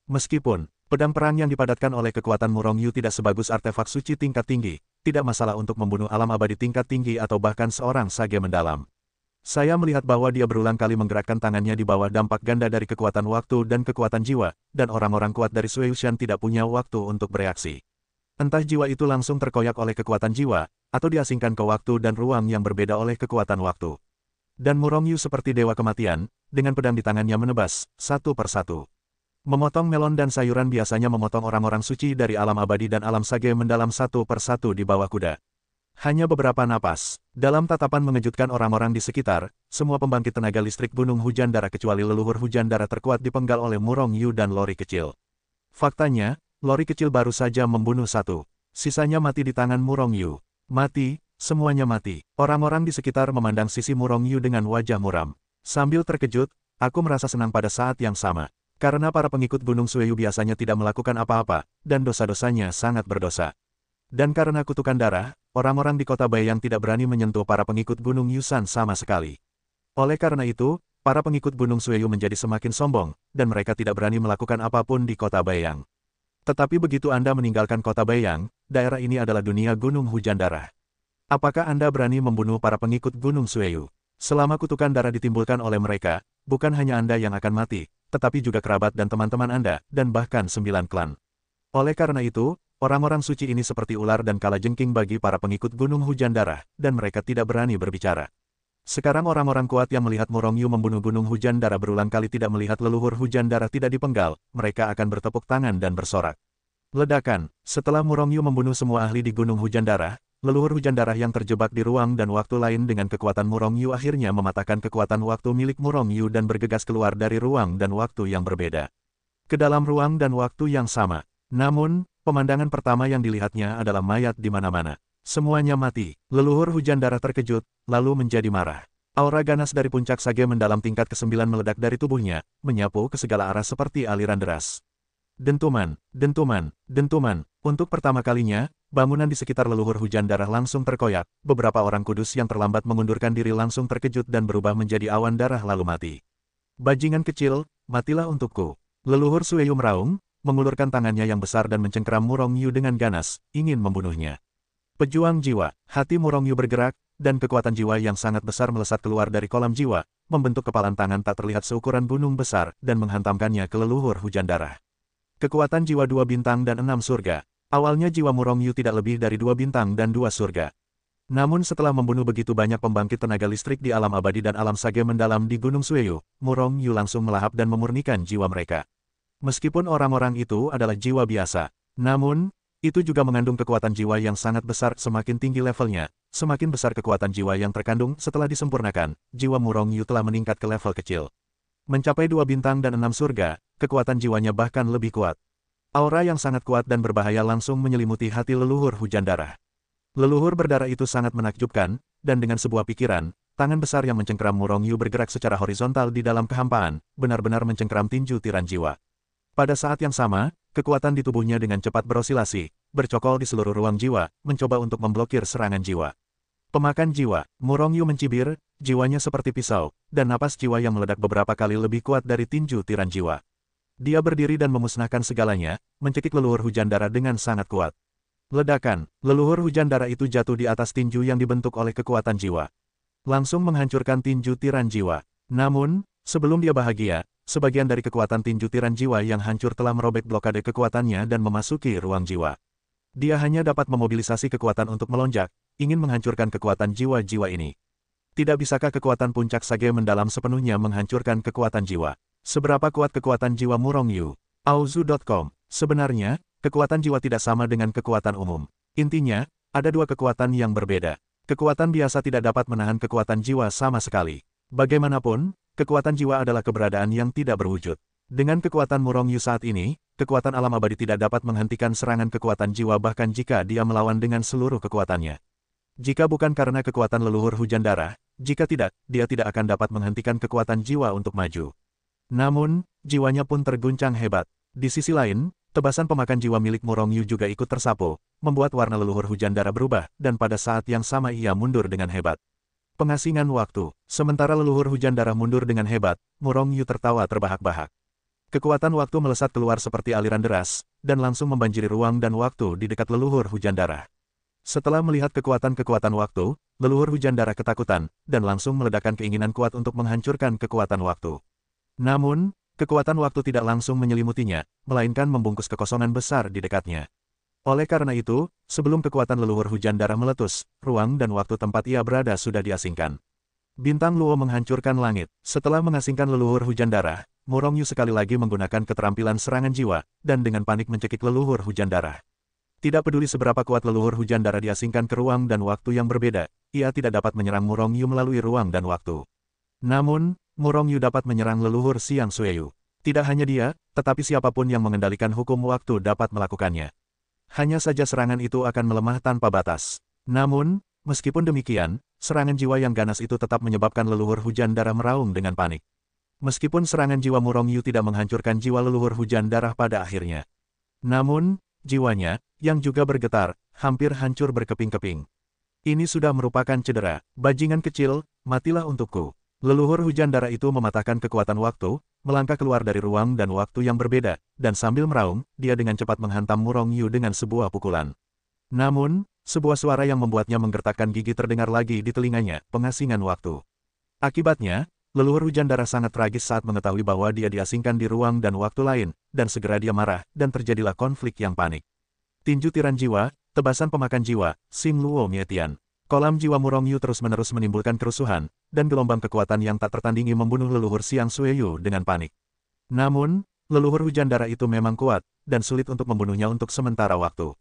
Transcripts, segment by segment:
Meskipun pedang perang yang dipadatkan oleh kekuatan Murong Yu tidak sebagus artefak suci tingkat tinggi, tidak masalah untuk membunuh alam abadi tingkat tinggi atau bahkan seorang sage mendalam. Saya melihat bahwa dia berulang kali menggerakkan tangannya di bawah dampak ganda dari kekuatan waktu dan kekuatan jiwa, dan orang-orang kuat dari Sui Shan tidak punya waktu untuk bereaksi. Entah jiwa itu langsung terkoyak oleh kekuatan jiwa, atau diasingkan ke waktu dan ruang yang berbeda oleh kekuatan waktu. Dan Murong Yu seperti dewa kematian, dengan pedang di tangannya menebas, satu persatu. Memotong melon dan sayuran biasanya memotong orang-orang suci dari alam abadi dan alam sage mendalam satu persatu di bawah kuda. Hanya beberapa napas, dalam tatapan mengejutkan orang-orang di sekitar, semua pembangkit tenaga listrik gunung hujan darah kecuali leluhur hujan darah terkuat dipenggal oleh Murong Yu dan lori kecil. Faktanya, lori kecil baru saja membunuh satu. Sisanya mati di tangan Murong Yu. Mati, semuanya mati. Orang-orang di sekitar memandang sisi Murong Yu dengan wajah muram. Sambil terkejut, aku merasa senang pada saat yang sama. Karena para pengikut Gunung Sueyu biasanya tidak melakukan apa-apa, dan dosa-dosanya sangat berdosa. Dan karena kutukan darah, orang-orang di kota Baiyang tidak berani menyentuh para pengikut Gunung Yusan sama sekali. Oleh karena itu, para pengikut Gunung Sueyu menjadi semakin sombong, dan mereka tidak berani melakukan apapun di kota Baiyang. Tetapi begitu Anda meninggalkan kota Baiyang, daerah ini adalah dunia Gunung Hujan Darah. Apakah Anda berani membunuh para pengikut Gunung Sueyu? Selama kutukan darah ditimbulkan oleh mereka, bukan hanya Anda yang akan mati, tetapi juga kerabat dan teman-teman Anda, dan bahkan 9 klan. Oleh karena itu, orang-orang suci ini seperti ular dan kalajengking bagi para pengikut Gunung Hujan Darah, dan mereka tidak berani berbicara. Sekarang orang-orang kuat yang melihat Murong Yu membunuh Gunung Hujan Darah berulang kali tidak melihat leluhur hujan darah tidak dipenggal, mereka akan bertepuk tangan dan bersorak. Ledakan, setelah Murong Yu membunuh semua ahli di Gunung Hujan Darah, leluhur hujan darah yang terjebak di ruang dan waktu lain dengan kekuatan Murong Yu akhirnya mematahkan kekuatan waktu milik Murong Yu dan bergegas keluar dari ruang dan waktu yang berbeda. Ke dalam ruang dan waktu yang sama. Namun, pemandangan pertama yang dilihatnya adalah mayat di mana-mana. Semuanya mati. Leluhur hujan darah terkejut, lalu menjadi marah. Aura ganas dari puncak sage mendalam tingkat ke-9 meledak dari tubuhnya, menyapu ke segala arah seperti aliran deras. Dentuman, dentuman, dentuman. Untuk pertama kalinya, bangunan di sekitar leluhur hujan darah langsung terkoyak. Beberapa orang kudus yang terlambat mengundurkan diri langsung terkejut dan berubah menjadi awan darah lalu mati. Bajingan kecil, matilah untukku. Leluhur Sueyu meraung, mengulurkan tangannya yang besar dan mencengkeram Murong Yu dengan ganas, ingin membunuhnya. Pejuang jiwa, hati Murong Yu bergerak, dan kekuatan jiwa yang sangat besar melesat keluar dari kolam jiwa, membentuk kepalan tangan tak terlihat seukuran gunung besar, dan menghantamkannya ke leluhur hujan darah. Kekuatan jiwa 2 bintang dan 6 surga. Awalnya jiwa Murong Yu tidak lebih dari 2 bintang dan 2 surga. Namun setelah membunuh begitu banyak pembangkit tenaga listrik di alam abadi dan alam sage mendalam di Gunung Sueyu, Murong Yu langsung melahap dan memurnikan jiwa mereka. Meskipun orang-orang itu adalah jiwa biasa, namun, itu juga mengandung kekuatan jiwa yang sangat besar. Semakin tinggi levelnya, semakin besar kekuatan jiwa yang terkandung. Setelah disempurnakan, jiwa Murong Yu telah meningkat ke level kecil. Mencapai 2 bintang dan 6 surga, kekuatan jiwanya bahkan lebih kuat. Aura yang sangat kuat dan berbahaya langsung menyelimuti hati leluhur hujan darah. Leluhur berdarah itu sangat menakjubkan, dan dengan sebuah pikiran, tangan besar yang mencengkeram Murong Yu bergerak secara horizontal di dalam kehampaan, benar-benar mencengkeram tinju tiran jiwa. Pada saat yang sama, kekuatan di tubuhnya dengan cepat berosilasi, bercokol di seluruh ruang jiwa, mencoba untuk memblokir serangan jiwa. Pemakan jiwa, Murong Yu mencibir, jiwanya seperti pisau, dan napas jiwa yang meledak beberapa kali lebih kuat dari tinju tiran jiwa. Dia berdiri dan memusnahkan segalanya, mencekik leluhur hujan darah dengan sangat kuat. Ledakan, leluhur hujan darah itu jatuh di atas tinju yang dibentuk oleh kekuatan jiwa. Langsung menghancurkan tinju tiran jiwa. Namun, sebelum dia bahagia, sebagian dari kekuatan tinju tiran jiwa yang hancur telah merobek blokade kekuatannya dan memasuki ruang jiwa. Dia hanya dapat memobilisasi kekuatan untuk melonjak, ingin menghancurkan kekuatan jiwa-jiwa ini. Tidak bisakah kekuatan puncak sage mendalam sepenuhnya menghancurkan kekuatan jiwa? Seberapa kuat kekuatan jiwa Murong Yu? Auzu.com. Sebenarnya, kekuatan jiwa tidak sama dengan kekuatan umum. Intinya, ada 2 kekuatan yang berbeda. Kekuatan biasa tidak dapat menahan kekuatan jiwa sama sekali. Bagaimanapun, kekuatan jiwa adalah keberadaan yang tidak berwujud. Dengan kekuatan Murong Yu saat ini, kekuatan alam abadi tidak dapat menghentikan serangan kekuatan jiwa bahkan jika dia melawan dengan seluruh kekuatannya. Jika bukan karena kekuatan leluhur hujan darah, jika tidak, dia tidak akan dapat menghentikan kekuatan jiwa untuk maju. Namun, jiwanya pun terguncang hebat. Di sisi lain, tebasan pemakan jiwa milik Murong Yu juga ikut tersapu, membuat warna leluhur hujan darah berubah, dan pada saat yang sama ia mundur dengan hebat. Pengasingan waktu. Sementara leluhur hujan darah mundur dengan hebat, Murong Yu tertawa terbahak-bahak. Kekuatan waktu melesat keluar seperti aliran deras, dan langsung membanjiri ruang dan waktu di dekat leluhur hujan darah. Setelah melihat kekuatan-kekuatan waktu, leluhur hujan darah ketakutan, dan langsung meledakkan keinginan kuat untuk menghancurkan kekuatan waktu. Namun, kekuatan waktu tidak langsung menyelimutinya, melainkan membungkus kekosongan besar di dekatnya. Oleh karena itu, sebelum kekuatan leluhur hujan darah meletus, ruang dan waktu tempat ia berada sudah diasingkan. Bintang Luo menghancurkan langit. Setelah mengasingkan leluhur hujan darah, Murong Yu sekali lagi menggunakan keterampilan serangan jiwa, dan dengan panik mencekik leluhur hujan darah. Tidak peduli seberapa kuat leluhur hujan darah diasingkan ke ruang dan waktu yang berbeda, ia tidak dapat menyerang Murong Yu melalui ruang dan waktu. Namun, Murong Yu dapat menyerang leluhur Xiang Sueyu. Tidak hanya dia, tetapi siapapun yang mengendalikan hukum waktu dapat melakukannya. Hanya saja serangan itu akan melemah tanpa batas. Namun, meskipun demikian, serangan jiwa yang ganas itu tetap menyebabkan leluhur hujan darah meraung dengan panik. Meskipun serangan jiwa Murong Yu tidak menghancurkan jiwa leluhur hujan darah pada akhirnya. Namun, jiwanya, yang juga bergetar, hampir hancur berkeping-keping. Ini sudah merupakan cedera. Bajingan kecil, matilah untukku. Leluhur hujan darah itu mematahkan kekuatan waktu, melangkah keluar dari ruang dan waktu yang berbeda, dan sambil meraung, dia dengan cepat menghantam Murong Yu dengan sebuah pukulan. Namun, sebuah suara yang membuatnya menggertakkan gigi terdengar lagi di telinganya, pengasingan waktu. Akibatnya, leluhur hujan darah sangat tragis saat mengetahui bahwa dia diasingkan di ruang dan waktu lain, dan segera dia marah, dan terjadilah konflik yang panik. Tinju tiran jiwa, tebasan pemakan jiwa, Xing Luo Mietian. Kolam jiwa Murong Yu terus-menerus menimbulkan kerusuhan, dan gelombang kekuatan yang tak tertandingi membunuh leluhur Xiang Sueyu dengan panik. Namun, leluhur hujan darah itu memang kuat, dan sulit untuk membunuhnya untuk sementara waktu.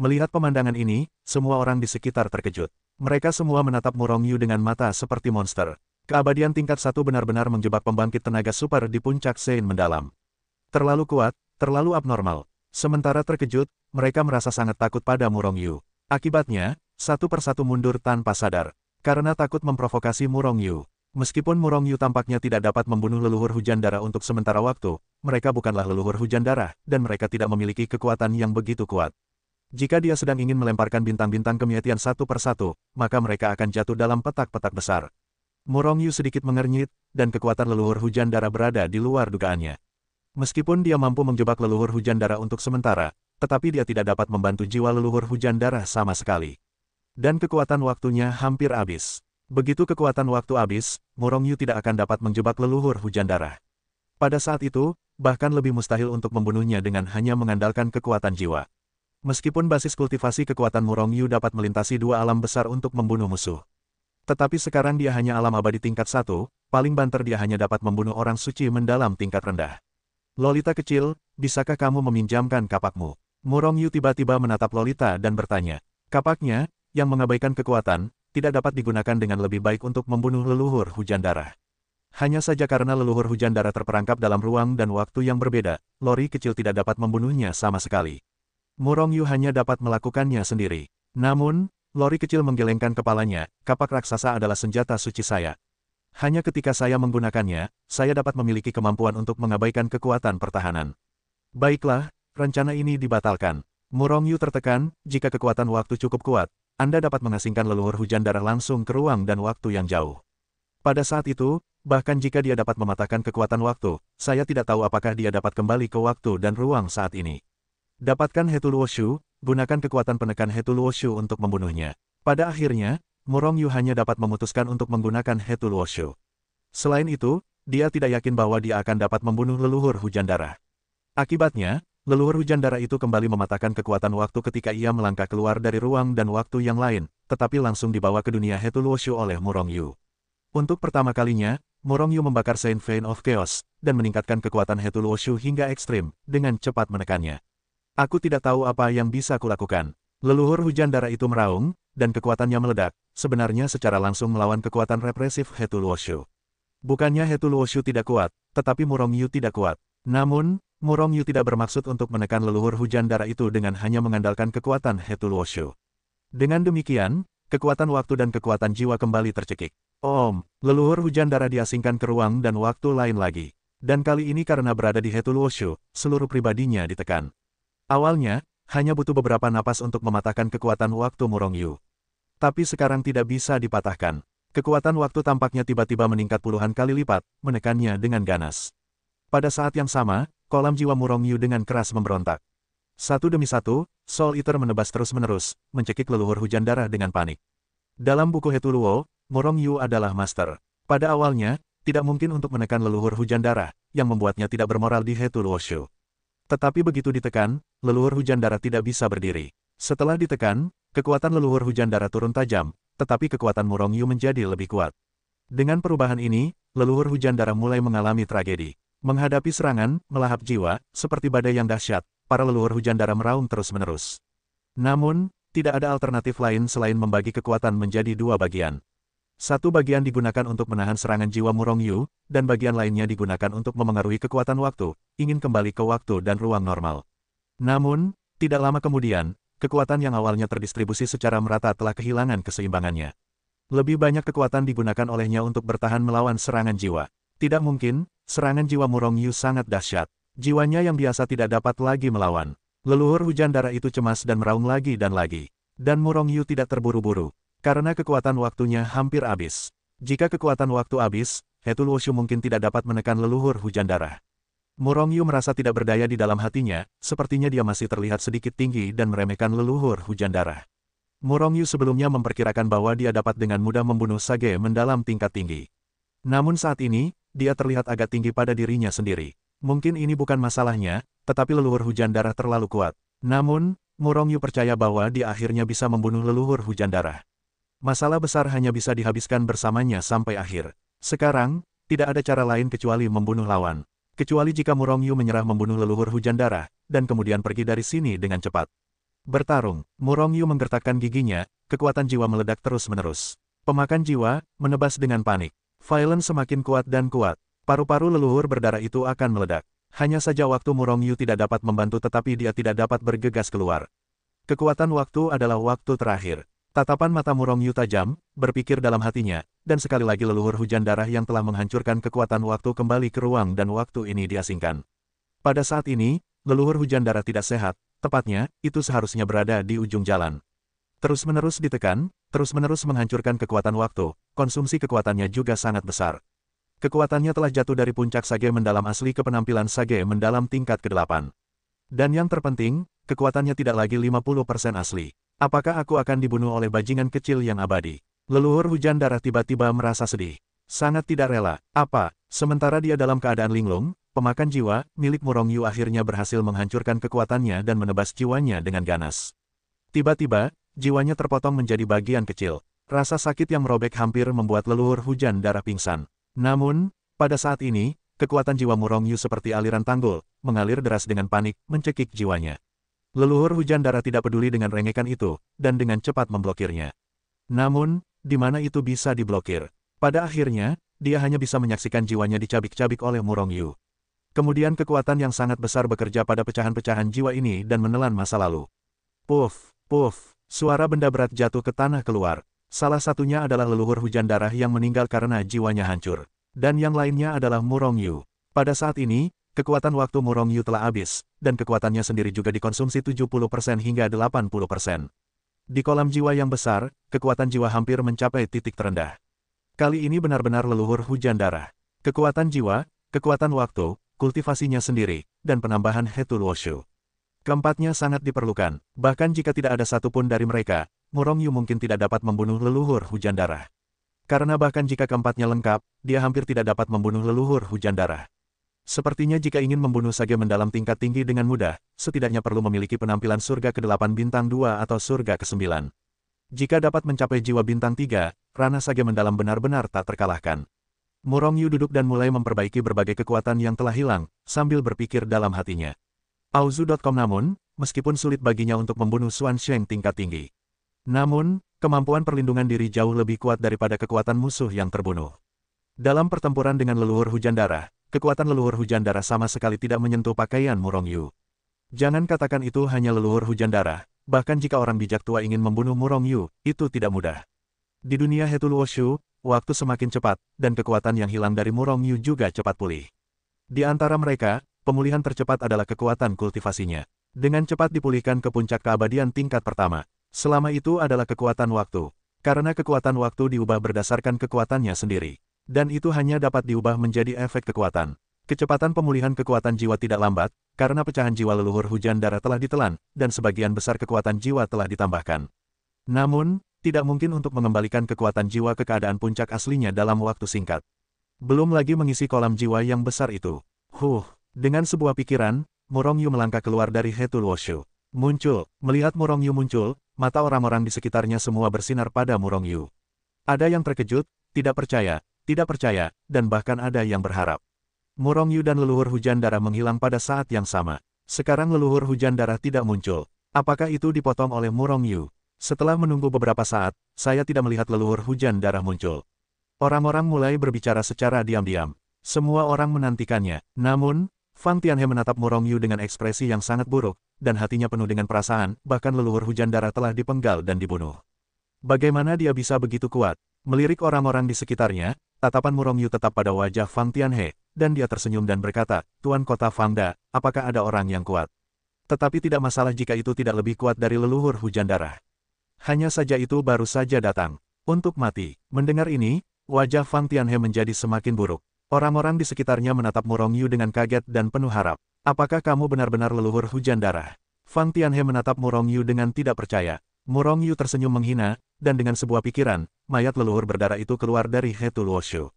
Melihat pemandangan ini, semua orang di sekitar terkejut. Mereka semua menatap Murong Yu dengan mata seperti monster. Keabadian tingkat 1 benar-benar menjebak pembangkit tenaga super di puncak Sein mendalam. Terlalu kuat, terlalu abnormal. Sementara terkejut, mereka merasa sangat takut pada Murong Yu. Akibatnya, satu persatu mundur tanpa sadar. Karena takut memprovokasi Murong Yu. Meskipun Murong Yu tampaknya tidak dapat membunuh leluhur hujan darah untuk sementara waktu, mereka bukanlah leluhur hujan darah, dan mereka tidak memiliki kekuatan yang begitu kuat. Jika dia sedang ingin melemparkan bintang-bintang kemiatian satu persatu, maka mereka akan jatuh dalam petak-petak besar. Murong Yu sedikit mengernyit, dan kekuatan leluhur hujan darah berada di luar dugaannya. Meskipun dia mampu menjebak leluhur hujan darah untuk sementara, tetapi dia tidak dapat membantu jiwa leluhur hujan darah sama sekali. Dan kekuatan waktunya hampir habis. Begitu kekuatan waktu habis, Murong Yu tidak akan dapat menjebak leluhur hujan darah. Pada saat itu, bahkan lebih mustahil untuk membunuhnya dengan hanya mengandalkan kekuatan jiwa. Meskipun basis kultivasi kekuatan Murong Yu dapat melintasi dua alam besar untuk membunuh musuh. Tetapi sekarang dia hanya alam abadi tingkat 1, paling banter dia hanya dapat membunuh orang suci mendalam tingkat rendah. Lolita kecil, bisakah kamu meminjamkan kapakmu? Murong Yu tiba-tiba menatap Lolita dan bertanya. Kapaknya, yang mengabaikan kekuatan, tidak dapat digunakan dengan lebih baik untuk membunuh leluhur hujan darah. Hanya saja karena leluhur hujan darah terperangkap dalam ruang dan waktu yang berbeda, Lori kecil tidak dapat membunuhnya sama sekali. Murong Yu hanya dapat melakukannya sendiri. Namun, Lori kecil menggelengkan kepalanya, kapak raksasa adalah senjata suci saya. Hanya ketika saya menggunakannya, saya dapat memiliki kemampuan untuk mengabaikan kekuatan pertahanan. Baiklah, rencana ini dibatalkan. Murong Yu tertekan, jika kekuatan waktu cukup kuat, Anda dapat mengasingkan leluhur hujan darah langsung ke ruang dan waktu yang jauh. Pada saat itu, bahkan jika dia dapat mematahkan kekuatan waktu, saya tidak tahu apakah dia dapat kembali ke waktu dan ruang saat ini. Dapatkan Hetu Luoshu, gunakan kekuatan penekan Hetu Luoshu untuk membunuhnya. Pada akhirnya, Murong Yu hanya dapat memutuskan untuk menggunakan Hetu Luoshu. Selain itu, dia tidak yakin bahwa dia akan dapat membunuh leluhur hujan darah. Akibatnya, leluhur hujan darah itu kembali mematahkan kekuatan waktu ketika ia melangkah keluar dari ruang dan waktu yang lain, tetapi langsung dibawa ke dunia Hetu Luoshu oleh Murong Yu. Untuk pertama kalinya, Murong Yu membakar Saint Vein of Chaos, dan meningkatkan kekuatan Hetu Luoshu hingga ekstrim, dengan cepat menekannya. Aku tidak tahu apa yang bisa kulakukan. Leluhur hujan darah itu meraung, dan kekuatannya meledak, sebenarnya secara langsung melawan kekuatan represif Hetu Luoshu. Bukannya Hetu Luoshu tidak kuat, tetapi Murong Yu tidak kuat. Namun, Murong Yu tidak bermaksud untuk menekan leluhur hujan darah itu dengan hanya mengandalkan kekuatan Hetu Luoshu. Dengan demikian, kekuatan waktu dan kekuatan jiwa kembali tercekik. Leluhur hujan darah diasingkan ke ruang dan waktu lain lagi. Dan kali ini karena berada di Hetu Luoshu, seluruh pribadinya ditekan. Awalnya, hanya butuh beberapa napas untuk mematahkan kekuatan waktu Murong Yu. Tapi sekarang tidak bisa dipatahkan. Kekuatan waktu tampaknya tiba-tiba meningkat puluhan kali lipat, menekannya dengan ganas. Pada saat yang sama, kolam jiwa Murong Yu dengan keras memberontak. Satu demi satu, Soul Eater menebas terus-menerus, mencekik leluhur hujan darah dengan panik. Dalam buku Hetuluo, Murong Yu adalah master. Pada awalnya, tidak mungkin untuk menekan leluhur hujan darah, yang membuatnya tidak bermoral di Hetuluo Shu. Tetapi begitu ditekan, leluhur hujan darah tidak bisa berdiri. Setelah ditekan, kekuatan leluhur hujan darah turun tajam, tetapi kekuatan Murong Yu menjadi lebih kuat. Dengan perubahan ini, leluhur hujan darah mulai mengalami tragedi. Menghadapi serangan, melahap jiwa, seperti badai yang dahsyat, para leluhur hujan darah meraung terus-menerus. Namun, tidak ada alternatif lain selain membagi kekuatan menjadi dua bagian. Satu bagian digunakan untuk menahan serangan jiwa Murong Yu, dan bagian lainnya digunakan untuk memengaruhi kekuatan waktu, ingin kembali ke waktu dan ruang normal. Namun, tidak lama kemudian, kekuatan yang awalnya terdistribusi secara merata telah kehilangan keseimbangannya. Lebih banyak kekuatan digunakan olehnya untuk bertahan melawan serangan jiwa. Tidak mungkin, serangan jiwa Murong Yu sangat dahsyat. Jiwanya yang biasa tidak dapat lagi melawan. Leluhur hujan darah itu cemas dan meraung lagi dan lagi. Dan Murong Yu tidak terburu-buru. Karena kekuatan waktunya hampir habis. Jika kekuatan waktu habis, Hetuluo Shu mungkin tidak dapat menekan leluhur hujan darah. Murong Yu merasa tidak berdaya di dalam hatinya, sepertinya dia masih terlihat sedikit tinggi dan meremehkan leluhur hujan darah. Murong Yu sebelumnya memperkirakan bahwa dia dapat dengan mudah membunuh Sage mendalam tingkat tinggi. Namun saat ini, dia terlihat agak tinggi pada dirinya sendiri. Mungkin ini bukan masalahnya, tetapi leluhur hujan darah terlalu kuat. Namun, Murong Yu percaya bahwa dia akhirnya bisa membunuh leluhur hujan darah. Masalah besar hanya bisa dihabiskan bersamanya sampai akhir. Sekarang, tidak ada cara lain kecuali membunuh lawan. Kecuali jika Murong Yu menyerah membunuh leluhur hujan darah, dan kemudian pergi dari sini dengan cepat. Bertarung, Murong Yu menggertakkan giginya, kekuatan jiwa meledak terus-menerus. Pemakan jiwa, menebas dengan panik. Violence semakin kuat dan kuat. Paru-paru leluhur berdarah itu akan meledak. Hanya saja waktu Murong Yu tidak dapat membantu tetapi dia tidak dapat bergegas keluar. Kekuatan waktu adalah waktu terakhir. Tatapan mata Murong Yu tajam, berpikir dalam hatinya, dan sekali lagi leluhur hujan darah yang telah menghancurkan kekuatan waktu kembali ke ruang dan waktu ini diasingkan. Pada saat ini, leluhur hujan darah tidak sehat, tepatnya, itu seharusnya berada di ujung jalan. Terus-menerus ditekan, terus-menerus menghancurkan kekuatan waktu, konsumsi kekuatannya juga sangat besar. Kekuatannya telah jatuh dari puncak Sage mendalam asli ke penampilan Sage mendalam tingkat ke-8. Dan yang terpenting, kekuatannya tidak lagi 50% asli. Apakah aku akan dibunuh oleh bajingan kecil yang abadi? Leluhur hujan darah tiba-tiba merasa sedih. Sangat tidak rela. Apa? Sementara dia dalam keadaan linglung, pemakan jiwa, milik Murong Yu akhirnya berhasil menghancurkan kekuatannya dan menebas jiwanya dengan ganas. Tiba-tiba, jiwanya terpotong menjadi bagian kecil. Rasa sakit yang merobek hampir membuat leluhur hujan darah pingsan. Namun, pada saat ini, kekuatan jiwa Murong Yu seperti aliran tanggul, mengalir deras dengan panik, mencekik jiwanya. Leluhur hujan darah tidak peduli dengan rengekan itu, dan dengan cepat memblokirnya. Namun, di mana itu bisa diblokir? Pada akhirnya, dia hanya bisa menyaksikan jiwanya dicabik-cabik oleh Murong Yu. Kemudian kekuatan yang sangat besar bekerja pada pecahan-pecahan jiwa ini dan menelan masa lalu. Puff, puff, suara benda berat jatuh ke tanah keluar. Salah satunya adalah leluhur hujan darah yang meninggal karena jiwanya hancur. Dan yang lainnya adalah Murong Yu. Pada saat ini, kekuatan waktu Murong Yu telah habis, dan kekuatannya sendiri juga dikonsumsi 70% hingga 80%. Di kolam jiwa yang besar, kekuatan jiwa hampir mencapai titik terendah. Kali ini benar-benar leluhur hujan darah. Kekuatan jiwa, kekuatan waktu, kultivasinya sendiri, dan penambahan Hetuluo Shu. Keempatnya sangat diperlukan, bahkan jika tidak ada satupun dari mereka, Murong Yu mungkin tidak dapat membunuh leluhur hujan darah. Karena bahkan jika keempatnya lengkap, dia hampir tidak dapat membunuh leluhur hujan darah. Sepertinya jika ingin membunuh Sage mendalam tingkat tinggi dengan mudah, setidaknya perlu memiliki penampilan surga ke-8 bintang 2 atau surga ke-9. Jika dapat mencapai jiwa bintang 3, ranah Sage mendalam benar-benar tak terkalahkan. Murong Yu duduk dan mulai memperbaiki berbagai kekuatan yang telah hilang, sambil berpikir dalam hatinya. Auzu.com namun, meskipun sulit baginya untuk membunuh Xuan Sheng tingkat tinggi. Namun, kemampuan perlindungan diri jauh lebih kuat daripada kekuatan musuh yang terbunuh. Dalam pertempuran dengan leluhur hujan darah, kekuatan leluhur hujan darah sama sekali tidak menyentuh pakaian Murong Yu. Jangan katakan itu hanya leluhur hujan darah, bahkan jika orang bijak tua ingin membunuh Murong Yu, itu tidak mudah. Di dunia Hetuluo Shu, waktu semakin cepat, dan kekuatan yang hilang dari Murong Yu juga cepat pulih. Di antara mereka, pemulihan tercepat adalah kekuatan kultivasinya. Dengan cepat dipulihkan ke puncak keabadian tingkat pertama. Selama itu adalah kekuatan waktu. Karena kekuatan waktu diubah berdasarkan kekuatannya sendiri. Dan itu hanya dapat diubah menjadi efek kekuatan. Kecepatan pemulihan kekuatan jiwa tidak lambat, karena pecahan jiwa leluhur hujan darah telah ditelan, dan sebagian besar kekuatan jiwa telah ditambahkan. Namun, tidak mungkin untuk mengembalikan kekuatan jiwa ke keadaan puncak aslinya dalam waktu singkat. Belum lagi mengisi kolam jiwa yang besar itu. Dengan sebuah pikiran, Murong Yu melangkah keluar dari Hetul Woshu. Melihat Murong Yu muncul, mata orang-orang di sekitarnya semua bersinar pada Murong Yu. Ada yang terkejut, tidak percaya, dan bahkan ada yang berharap. Murong Yu dan leluhur hujan darah menghilang pada saat yang sama. Sekarang leluhur hujan darah tidak muncul. Apakah itu dipotong oleh Murong Yu? Setelah menunggu beberapa saat, saya tidak melihat leluhur hujan darah muncul. Orang-orang mulai berbicara secara diam-diam. Semua orang menantikannya. Namun, Fang Tianhe menatap Murong Yu dengan ekspresi yang sangat buruk, dan hatinya penuh dengan perasaan, bahkan leluhur hujan darah telah dipenggal dan dibunuh. Bagaimana dia bisa begitu kuat? Melirik orang-orang di sekitarnya, tatapan Murong Yu tetap pada wajah Fang Tianhe, dan dia tersenyum dan berkata, Tuan Kota Fangda, apakah ada orang yang kuat? Tetapi tidak masalah jika itu tidak lebih kuat dari leluhur hujan darah. Hanya saja itu baru saja datang. Untuk mati. Mendengar ini, wajah Fang Tianhe menjadi semakin buruk. Orang-orang di sekitarnya menatap Murong Yu dengan kaget dan penuh harap. Apakah kamu benar-benar leluhur hujan darah? Fang Tianhe menatap Murong Yu dengan tidak percaya. Murong Yu tersenyum menghina, dan dengan sebuah pikiran, mayat leluhur berdarah itu keluar dari Hetul Woshu.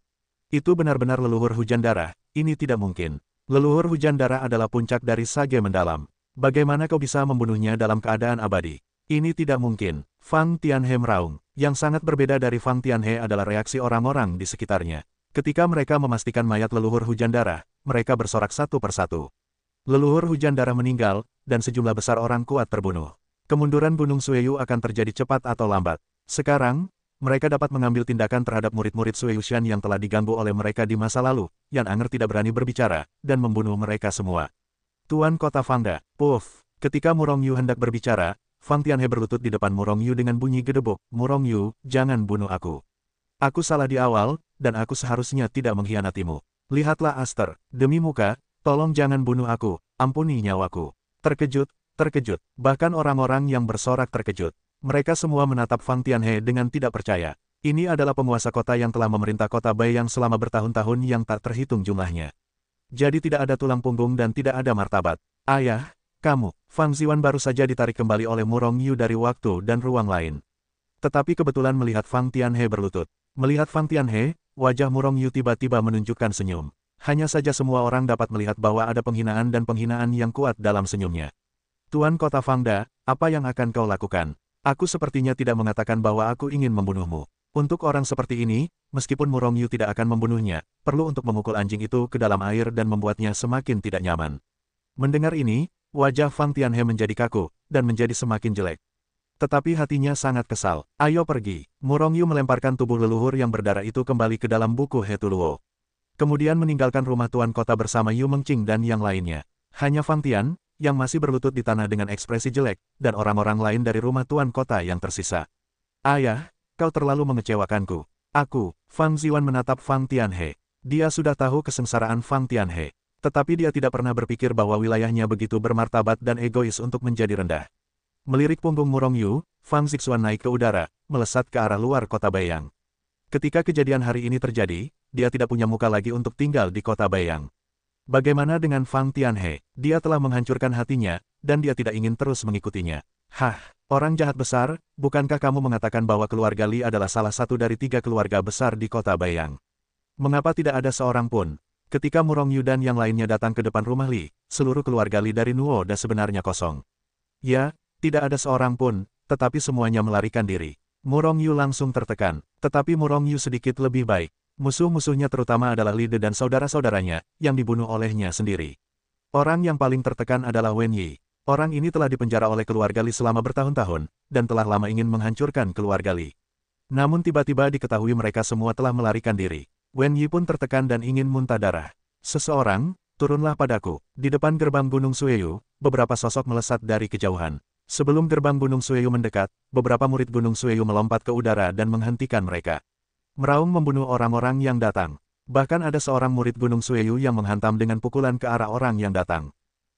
Itu benar-benar leluhur hujan darah, ini tidak mungkin. Leluhur hujan darah adalah puncak dari sage mendalam. Bagaimana kau bisa membunuhnya dalam keadaan abadi? Ini tidak mungkin. Fang Tianhe meraung. Yang sangat berbeda dari Fang Tianhe adalah reaksi orang-orang di sekitarnya. Ketika mereka memastikan mayat leluhur hujan darah, mereka bersorak satu persatu. Leluhur hujan darah meninggal, dan sejumlah besar orang kuat terbunuh. Kemunduran Gunung Sueyu akan terjadi cepat atau lambat. Sekarang, mereka dapat mengambil tindakan terhadap murid-murid Sueyushan yang telah diganggu oleh mereka di masa lalu. Yan Anger tidak berani berbicara, dan membunuh mereka semua. Tuan Kota Fangda, puff. Ketika Murong Yu hendak berbicara, Fang Tianhe berlutut di depan Murong Yu dengan bunyi gedebuk. Murong Yu, jangan bunuh aku. Aku salah di awal, dan aku seharusnya tidak mengkhianatimu. Lihatlah Aster, demi muka, tolong jangan bunuh aku, ampuni nyawaku. Terkejut. Bahkan orang-orang yang bersorak terkejut. Mereka semua menatap Fang Tianhe dengan tidak percaya. Ini adalah penguasa kota yang telah memerintah kota Baiyang selama bertahun-tahun yang tak terhitung jumlahnya. Jadi tidak ada tulang punggung dan tidak ada martabat. Ayah, kamu, Fang Ziwan baru saja ditarik kembali oleh Murong Yu dari waktu dan ruang lain. Tetapi kebetulan melihat Fang Tianhe berlutut. Melihat Fang Tianhe, wajah Murong Yu tiba-tiba menunjukkan senyum. Hanya saja semua orang dapat melihat bahwa ada penghinaan dan penghinaan yang kuat dalam senyumnya. Tuan Kota Fangda, apa yang akan kau lakukan? Aku sepertinya tidak mengatakan bahwa aku ingin membunuhmu. Untuk orang seperti ini, meskipun Murong Yu tidak akan membunuhnya, perlu untuk memukul anjing itu ke dalam air dan membuatnya semakin tidak nyaman. Mendengar ini, wajah Fang Tianhe menjadi kaku, dan menjadi semakin jelek. Tetapi hatinya sangat kesal. Ayo pergi. Murong Yu melemparkan tubuh leluhur yang berdarah itu kembali ke dalam buku Hetuluo. Kemudian meninggalkan rumah tuan kota bersama Yu Mengqing dan yang lainnya. Hanya Fang Tian, yang masih berlutut di tanah dengan ekspresi jelek, dan orang-orang lain dari rumah tuan kota yang tersisa. Ayah, kau terlalu mengecewakanku. Aku, Fang Ziwan menatap Fang Tianhe. Dia sudah tahu kesengsaraan Fang Tianhe. Tetapi dia tidak pernah berpikir bahwa wilayahnya begitu bermartabat dan egois untuk menjadi rendah. Melirik punggung Murong Yu, Fang Zixuan naik ke udara, melesat ke arah luar kota Baiyang. Ketika kejadian hari ini terjadi, dia tidak punya muka lagi untuk tinggal di kota Baiyang. Bagaimana dengan Fang Tianhe? Dia telah menghancurkan hatinya, dan dia tidak ingin terus mengikutinya. Hah, orang jahat besar, bukankah kamu mengatakan bahwa keluarga Li adalah salah satu dari 3 keluarga besar di kota Baiyang? Mengapa tidak ada seorang pun? Ketika Murong Yu dan yang lainnya datang ke depan rumah Li, seluruh keluarga Li dari Nuo dan sebenarnya kosong. Ya, tidak ada seorang pun, tetapi semuanya melarikan diri. Murong Yu langsung tertekan, tetapi Murong Yu sedikit lebih baik. Musuh-musuhnya terutama adalah Li De dan saudara-saudaranya, yang dibunuh olehnya sendiri. Orang yang paling tertekan adalah Wen Yi. Orang ini telah dipenjara oleh keluarga Li selama bertahun-tahun, dan telah lama ingin menghancurkan keluarga Li. Namun tiba-tiba diketahui mereka semua telah melarikan diri. Wen Yi pun tertekan dan ingin muntah darah. Seseorang, turunlah padaku. Di depan gerbang Gunung Sueyu, beberapa sosok melesat dari kejauhan. Sebelum gerbang Gunung Sueyu mendekat, beberapa murid Gunung Sueyu melompat ke udara dan menghentikan mereka. Meraung membunuh orang-orang yang datang. Bahkan ada seorang murid Gunung Sueyu yang menghantam dengan pukulan ke arah orang yang datang.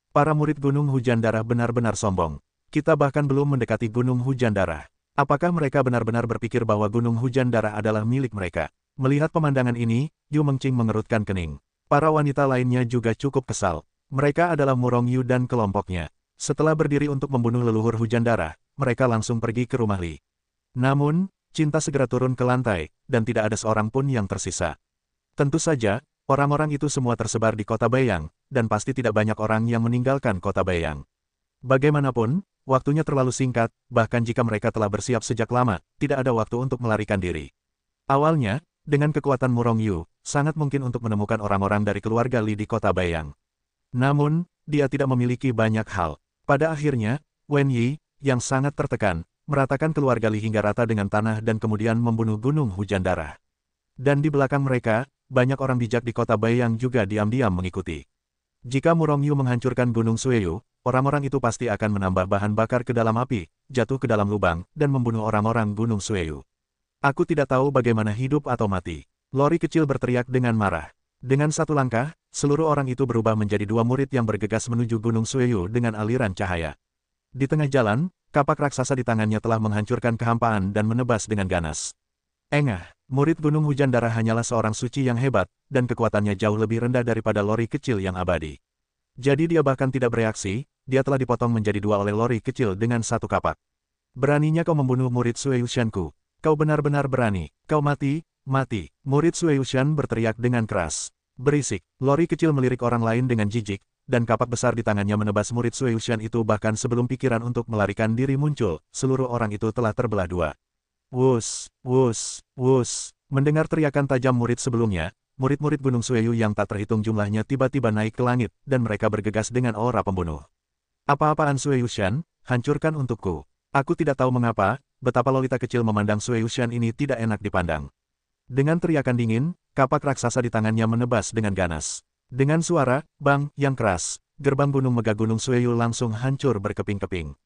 Para murid Gunung Hujan Darah benar-benar sombong. Kita bahkan belum mendekati Gunung Hujan Darah. Apakah mereka benar-benar berpikir bahwa Gunung Hujan Darah adalah milik mereka? Melihat pemandangan ini, Yu Mengqing mengerutkan kening. Para wanita lainnya juga cukup kesal. Mereka adalah Murong Yu dan kelompoknya. Setelah berdiri untuk membunuh leluhur hujan darah, mereka langsung pergi ke rumah Li. Namun, Cinta segera turun ke lantai, dan tidak ada seorang pun yang tersisa. Tentu saja, orang-orang itu semua tersebar di kota Beiyang, dan pasti tidak banyak orang yang meninggalkan kota Beiyang. Bagaimanapun, waktunya terlalu singkat, bahkan jika mereka telah bersiap sejak lama, tidak ada waktu untuk melarikan diri. Awalnya, dengan kekuatan Murong Yu, sangat mungkin untuk menemukan orang-orang dari keluarga Li di kota Beiyang. Namun, dia tidak memiliki banyak hal. Pada akhirnya, Wen Yi, yang sangat tertekan, meratakan keluarga Li hingga rata dengan tanah dan kemudian membunuh gunung hujan darah. Dan di belakang mereka, banyak orang bijak di kota Beiyang juga diam-diam mengikuti. Jika Murong Yu menghancurkan gunung Sueyu, orang-orang itu pasti akan menambah bahan bakar ke dalam api, jatuh ke dalam lubang, dan membunuh orang-orang gunung Sueyu. Aku tidak tahu bagaimana hidup atau mati. Lori kecil berteriak dengan marah. Dengan satu langkah, seluruh orang itu berubah menjadi dua murid yang bergegas menuju gunung Sueyu dengan aliran cahaya. Di tengah jalan, kapak raksasa di tangannya telah menghancurkan kehampaan dan menebas dengan ganas. Engah, murid gunung hujan darah hanyalah seorang suci yang hebat, dan kekuatannya jauh lebih rendah daripada Lori kecil yang abadi. Jadi dia bahkan tidak bereaksi, dia telah dipotong menjadi dua oleh Lori kecil dengan satu kapak. Beraninya kau membunuh murid Sueushanku. Kau benar-benar berani. Kau mati, mati. Murid Sueushan berteriak dengan keras. Berisik, Lori kecil melirik orang lain dengan jijik, dan kapak besar di tangannya menebas murid Sueushan itu bahkan sebelum pikiran untuk melarikan diri muncul, seluruh orang itu telah terbelah dua. Wus, wus, wus. Mendengar teriakan tajam murid sebelumnya, murid-murid Gunung Sueyu yang tak terhitung jumlahnya tiba-tiba naik ke langit, dan mereka bergegas dengan aura pembunuh. Apa-apaan Sueushan, hancurkan untukku. Aku tidak tahu mengapa, betapa Lolita kecil memandang Sueushan ini tidak enak dipandang. Dengan teriakan dingin, kapak raksasa di tangannya menebas dengan ganas. Dengan suara, bang, yang keras, gerbang gunung megah Gunung Sueyu langsung hancur berkeping-keping.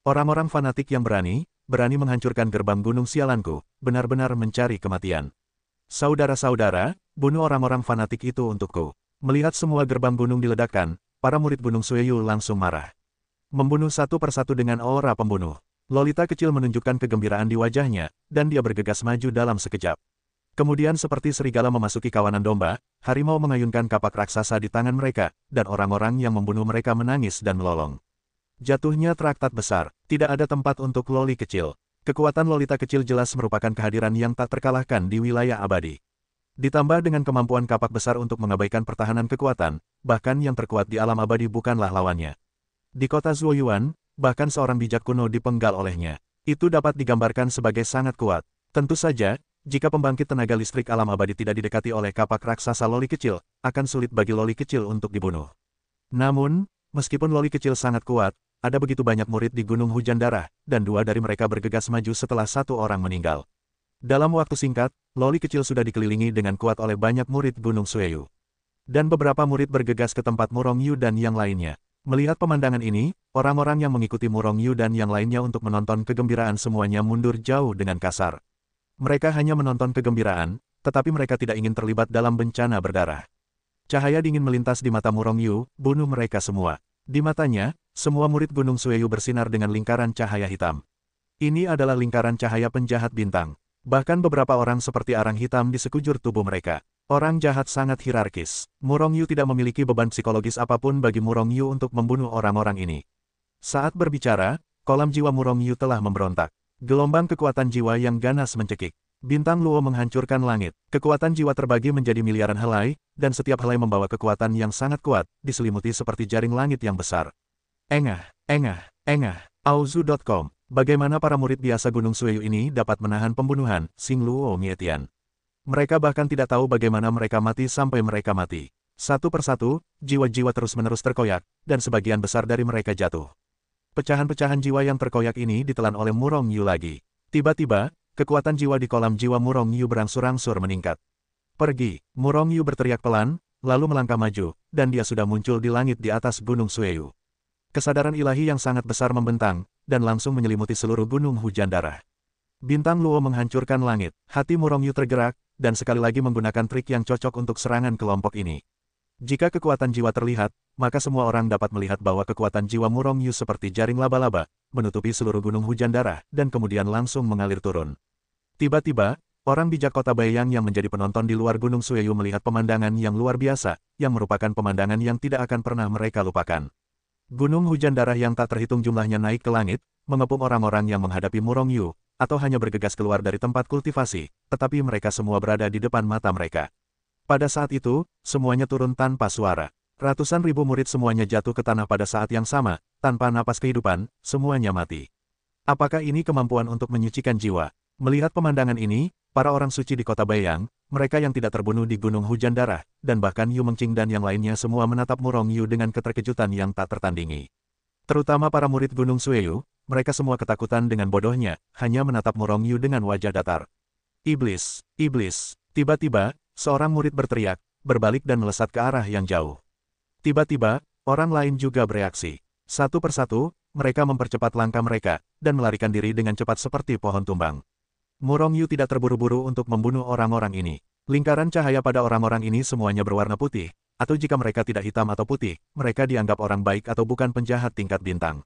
Orang-orang fanatik yang berani menghancurkan gerbang gunung sialanku, benar-benar mencari kematian. Saudara-saudara, bunuh orang-orang fanatik itu untukku. Melihat semua gerbang gunung diledakkan, para murid Gunung Sueyu langsung marah. Membunuh satu persatu dengan aura pembunuh. Lolita kecil menunjukkan kegembiraan di wajahnya, dan dia bergegas maju dalam sekejap. Kemudian seperti serigala memasuki kawanan domba, harimau mengayunkan kapak raksasa di tangan mereka, dan orang-orang yang membunuh mereka menangis dan melolong. Jatuhnya traktat besar, tidak ada tempat untuk Loli kecil. Kekuatan Lolita kecil jelas merupakan kehadiran yang tak terkalahkan di wilayah abadi. Ditambah dengan kemampuan kapak besar untuk mengabaikan pertahanan kekuatan, bahkan yang terkuat di alam abadi bukanlah lawannya. Di kota Zuoyuan, bahkan seorang bijak kuno dipenggal olehnya. Itu dapat digambarkan sebagai sangat kuat. Tentu saja, jika pembangkit tenaga listrik alam abadi tidak didekati oleh kapak raksasa Loli kecil, akan sulit bagi Loli kecil untuk dibunuh. Namun, meskipun Loli kecil sangat kuat, ada begitu banyak murid di Gunung Hujan Darah, dan dua dari mereka bergegas maju setelah satu orang meninggal. Dalam waktu singkat, Loli kecil sudah dikelilingi dengan kuat oleh banyak murid Gunung Sueyu. Dan beberapa murid bergegas ke tempat Murong Yu dan yang lainnya. Melihat pemandangan ini, orang-orang yang mengikuti Murong Yu dan yang lainnya untuk menonton kegembiraan semuanya mundur jauh dengan kasar. Mereka hanya menonton kegembiraan, tetapi mereka tidak ingin terlibat dalam bencana berdarah. Cahaya dingin melintas di mata Murong Yu, bunuh mereka semua. Di matanya, semua murid Gunung Sueyu bersinar dengan lingkaran cahaya hitam. Ini adalah lingkaran cahaya penjahat bintang. Bahkan beberapa orang seperti arang hitam di sekujur tubuh mereka. Orang jahat sangat hierarkis. Murong Yu tidak memiliki beban psikologis apapun bagi Murong Yu untuk membunuh orang-orang ini. Saat berbicara, kolam jiwa Murong Yu telah memberontak. Gelombang kekuatan jiwa yang ganas mencekik. Bintang Luo menghancurkan langit. Kekuatan jiwa terbagi menjadi miliaran helai, dan setiap helai membawa kekuatan yang sangat kuat, diselimuti seperti jaring langit yang besar. Engah, engah, engah. Auzu.com. Bagaimana para murid biasa Gunung Sueyu ini dapat menahan pembunuhan, Xing Luo Mietian. Mereka bahkan tidak tahu bagaimana mereka mati sampai mereka mati. Satu persatu, jiwa-jiwa terus-menerus terkoyak, dan sebagian besar dari mereka jatuh. Pecahan-pecahan jiwa yang terkoyak ini ditelan oleh Murong Yu lagi. Tiba-tiba, kekuatan jiwa di kolam jiwa Murong Yu berangsur-angsur meningkat. Pergi, Murong Yu berteriak pelan, lalu melangkah maju, dan dia sudah muncul di langit di atas Gunung Sueyu. Kesadaran ilahi yang sangat besar membentang, dan langsung menyelimuti seluruh Gunung Hujan Darah. Bintang Luo menghancurkan langit, hati Murong Yu tergerak, dan sekali lagi menggunakan trik yang cocok untuk serangan kelompok ini. Jika kekuatan jiwa terlihat, maka semua orang dapat melihat bahwa kekuatan jiwa Murong Yu seperti jaring laba-laba, menutupi seluruh Gunung Hujan Darah, dan kemudian langsung mengalir turun. Tiba-tiba, Orang bijak kota Baiyang yang menjadi penonton di luar Gunung Sueyu melihat pemandangan yang luar biasa, yang merupakan pemandangan yang tidak akan pernah mereka lupakan. Gunung hujan darah yang tak terhitung jumlahnya naik ke langit, mengepung orang-orang yang menghadapi Murongyu, atau hanya bergegas keluar dari tempat kultivasi, tetapi mereka semua berada di depan mata mereka. Pada saat itu, semuanya turun tanpa suara. Ratusan ribu murid semuanya jatuh ke tanah pada saat yang sama, tanpa napas kehidupan, semuanya mati. Apakah ini kemampuan untuk menyucikan jiwa? Melihat pemandangan ini, para orang suci di kota Baiyang, mereka yang tidak terbunuh di Gunung Hujan Darah, dan bahkan Yu Mengqing dan yang lainnya semua menatap Murongyu dengan keterkejutan yang tak tertandingi. Terutama para murid Gunung Sueyu, mereka semua ketakutan dengan bodohnya, hanya menatap Murongyu dengan wajah datar. Iblis, iblis. Tiba-tiba, seorang murid berteriak, berbalik dan melesat ke arah yang jauh. Tiba-tiba, orang lain juga bereaksi. Satu persatu, mereka mempercepat langkah mereka, dan melarikan diri dengan cepat seperti pohon tumbang. Murongyu tidak terburu-buru untuk membunuh orang-orang ini. Lingkaran cahaya pada orang-orang ini semuanya berwarna putih, atau jika mereka tidak hitam atau putih, mereka dianggap orang baik atau bukan penjahat tingkat bintang.